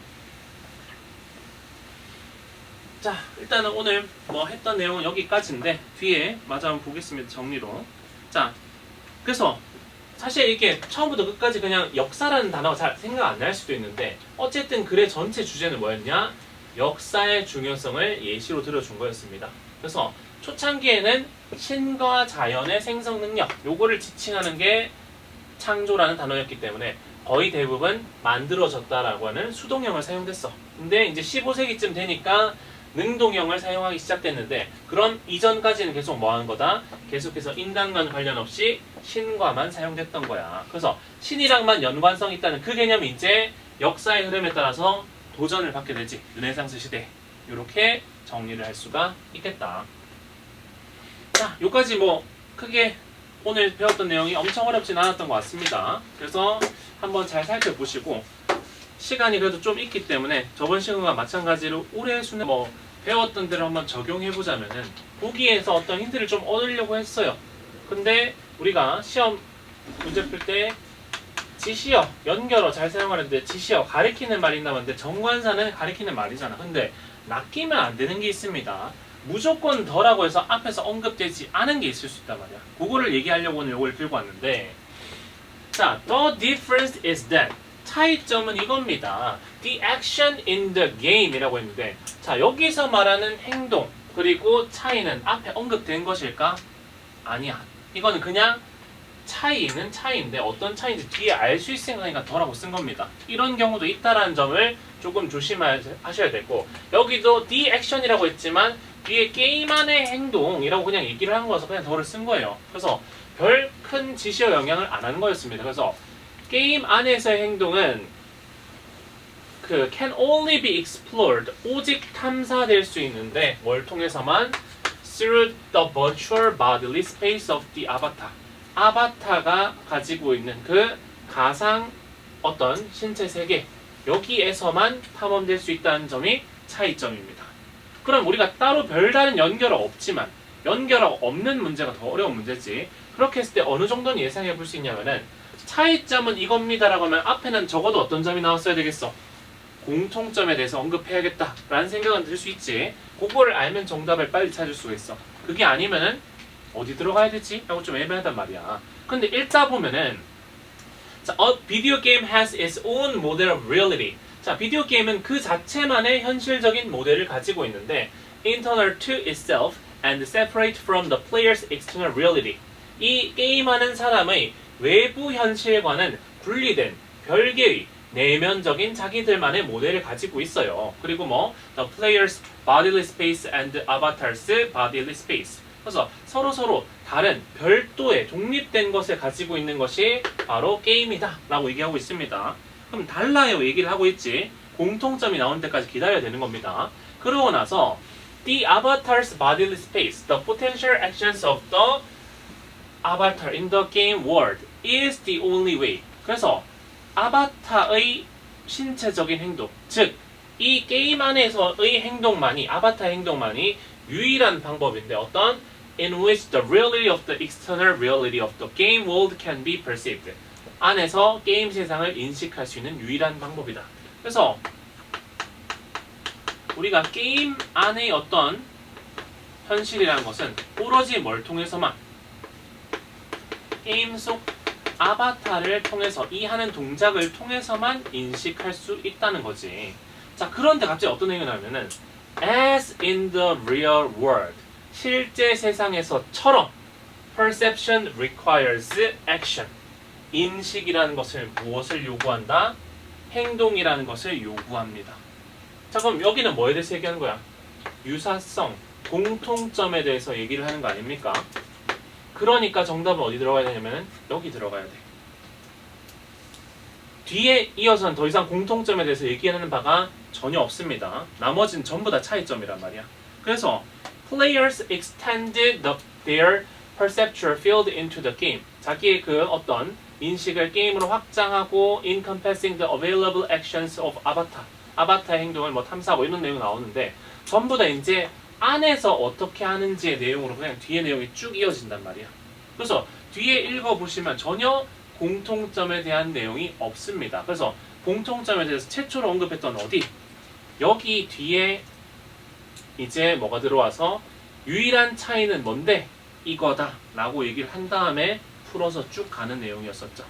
자, 일단은 오늘 뭐 했던 내용은 여기까지인데 뒤에 마저 한번 보겠습니다. 정리로. 자, 그래서 사실 이렇게 처음부터 끝까지 그냥 역사라는 단어가 잘 생각 안 날 수도 있는데 어쨌든 글의 전체 주제는 뭐였냐? 역사의 중요성을 예시로 들어준 거였습니다. 그래서 초창기에는 신과 자연의 생성 능력 요거를 지칭하는 게 창조라는 단어였기 때문에 거의 대부분 만들어졌다라고 하는 수동형을 사용됐어. 근데 이제 15세기쯤 되니까 능동형을 사용하기 시작됐는데 그럼 이전까지는 계속 뭐 하는 거다? 계속해서 인간과는 관련 없이 신과만 사용됐던 거야. 그래서 신이랑만 연관성 있다는 그 개념이 이제 역사의 흐름에 따라서 도전을 받게 되지. 르네상스 시대. 이렇게 정리를 할 수가 있겠다. 자, 여기까지 뭐 크게 오늘 배웠던 내용이 엄청 어렵진 않았던 것 같습니다. 그래서 한번 잘 살펴보시고 시간이 그래도 좀 있기 때문에 저번 시간과 마찬가지로 올해 수능 뭐 배웠던 대로 한번 적용해보자면은 보기에서 어떤 힌트를 좀 얻으려고 했어요. 근데 우리가 시험 문제 풀 때 지시어, 연결어 잘 사용하는데 지시어 가리키는 말이 나왔는데 정관사는 가리키는 말이잖아. 근데 낚이면 안 되는 게 있습니다. 무조건 더라고 해서 앞에서 언급되지 않은 게 있을 수 있단 말이야. 그거를 얘기하려고 오늘 이걸 들고 왔는데 자, the difference is that 차이점은 이겁니다. The action in the game 이라고 했는데 자, 여기서 말하는 행동 그리고 차이는 앞에 언급된 것일까? 아니야. 이거는 그냥 차이는 차이인데 어떤 차이인지 뒤에 알 수 있으니까 더라고 쓴 겁니다. 이런 경우도 있다라는 점을 조금 조심하셔야 되고 여기도 the action이라고 했지만 뒤에 게임 안의 행동이라고 그냥 얘기를 한 거여서 그냥 더를 쓴 거예요. 그래서 별 큰 지시어 영향을 안 하는 거였습니다. 그래서 게임 안에서의 행동은 그 can only be explored 오직 탐사될 수 있는데 뭘 통해서만 through the virtual bodily space of the avatar. 아바타가 가지고 있는 그 가상 어떤 신체 세계 여기에서만 탐험될 수 있다는 점이 차이점입니다. 그럼 우리가 따로 별다른 연결은 없지만 연결하고 없는 문제가 더 어려운 문제지. 그렇게 했을 때 어느 정도는 예상해 볼 수 있냐면은 차이점은 이겁니다라고 하면 앞에는 적어도 어떤 점이 나왔어야 되겠어? 공통점에 대해서 언급해야겠다 라는 생각은 들 수 있지. 그거를 알면 정답을 빨리 찾을 수가 있어. 그게 아니면은 어디 들어가야 되지? 라고 좀 애매하단 말이야. 근데 읽다 보면은 자, A video game has its own model of reality. 자, 비디오 게임은 그 자체만의 현실적인 모델을 가지고 있는데 internal to itself and separate from the player's external reality. 이 게임하는 사람의 외부 현실과는 분리된 별개의 내면적인 자기들만의 모델을 가지고 있어요. 그리고 뭐 the player's bodily space and avatar's bodily space. 그래서 서로 다른 별도의 독립된 것을 가지고 있는 것이 바로 게임이다 라고 얘기하고 있습니다. 그럼 달라요 얘기를 하고 있지. 공통점이 나올 때까지 기다려야 되는 겁니다. 그러고 나서 the avatar's bodily space, the potential actions of the avatar in the game world is the only way. 그래서 아바타의 신체적인 행동, 즉 이 게임 안에서의 행동만이 아바타 행동만이 유일한 방법인데 어떤 in which the reality of the external reality of the game world can be perceived. 안에서 게임 세상을 인식할 수 있는 유일한 방법이다. 그래서 우리가 게임 안의 어떤 현실이라는 것은 오로지 뭘 통해서만 게임 속 아바타를 통해서 이 하는 동작을 통해서만 인식할 수 있다는 거지. 자, 그런데 갑자기 어떤 얘기가 나오면은 as in the real world 실제 세상에서처럼 perception requires action. 인식이라는 것을 무엇을 요구한다? 행동이라는 것을 요구합니다. 자, 그럼 여기는 뭐에 대해서 얘기하는 거야? 유사성, 공통점에 대해서 얘기를 하는 거 아닙니까? 그러니까 정답은 어디 들어가야 되냐면 여기 들어가야 돼. 뒤에 이어서는 더 이상 공통점에 대해서 얘기하는 바가 전혀 없습니다. 나머지는 전부 다 차이점이란 말이야. 그래서 players extended their perceptual field into the game. 자기의 그 어떤 인식을 게임으로 확장하고 encompassing the available actions of avatar. 아바타의 행동을 뭐 탐사하고 이런 내용이 나오는데 전부 다 이제 안에서 어떻게 하는지의 내용으로 그냥 뒤에 내용이 쭉 이어진단 말이야. 그래서 뒤에 읽어보시면 전혀 공통점에 대한 내용이 없습니다. 그래서 공통점에 대해서 최초로 언급했던 어디? 여기 뒤에 이제 뭐가 들어와서 유일한 차이는 뭔데? 이거다 라고 얘기를 한 다음에 풀어서 쭉 가는 내용이었었죠.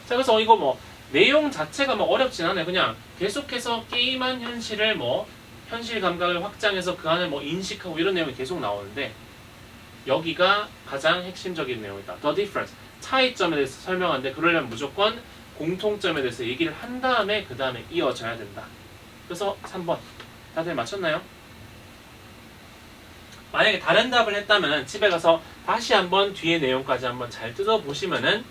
자, 그래서 이거 뭐 내용 자체가 뭐 어렵진 않아요. 그냥 계속해서 게임한 현실을 뭐 현실 감각을 확장해서 그 안을 뭐 인식하고 이런 내용이 계속 나오는데 여기가 가장 핵심적인 내용이다. The difference. 차이점에 대해서 설명하는데 그러려면 무조건 공통점에 대해서 얘기를 한 다음에 그 다음에 이어져야 된다. 그래서 3번. 다들 맞췄나요? 만약에 다른 답을 했다면 집에 가서 다시 한번 뒤에 내용까지 한번 잘 뜯어보시면은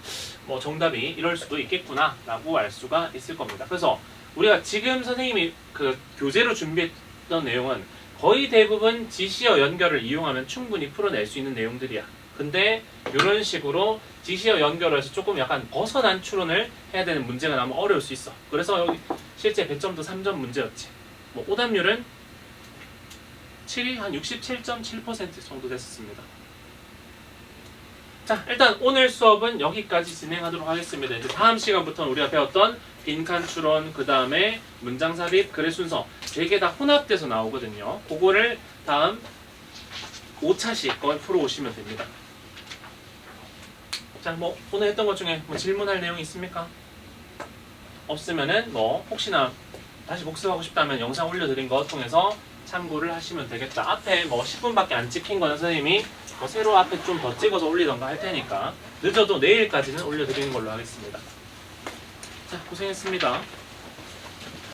뭐 정답이 이럴 수도 있겠구나 라고 알 수가 있을 겁니다. 그래서 우리가 지금 선생님이 그 교재로 준비했던 내용은 거의 대부분 지시어 연결을 이용하면 충분히 풀어낼 수 있는 내용들이야. 근데 이런 식으로 지시어 연결을 해서 조금 약간 벗어난 추론을 해야 되는 문제가 나면 어려울 수 있어. 그래서 여기 실제 100점도 3점 문제였지. 뭐 오답률은 한 67.7% 정도 됐었습니다. 자, 일단 오늘 수업은 여기까지 진행하도록 하겠습니다. 이제 다음 시간부터는 우리가 배웠던 빈칸 추론, 그 다음에 문장 삽입, 글의 순서 3개 다 혼합돼서 나오거든요. 그거를 다음 5차씩 걸 풀어오시면 됩니다. 자, 뭐 오늘 했던 것 중에 뭐 질문할 내용이 있습니까? 없으면은 뭐 혹시나 다시 복습하고 싶다면 영상 올려드린 거 통해서 참고를 하시면 되겠다. 앞에 뭐 10분밖에 안 찍힌 거는 선생님이 뭐 새로 앞에 좀 더 찍어서 올리던가 할 테니까 늦어도 내일까지는 올려드리는 걸로 하겠습니다. 자, 고생했습니다.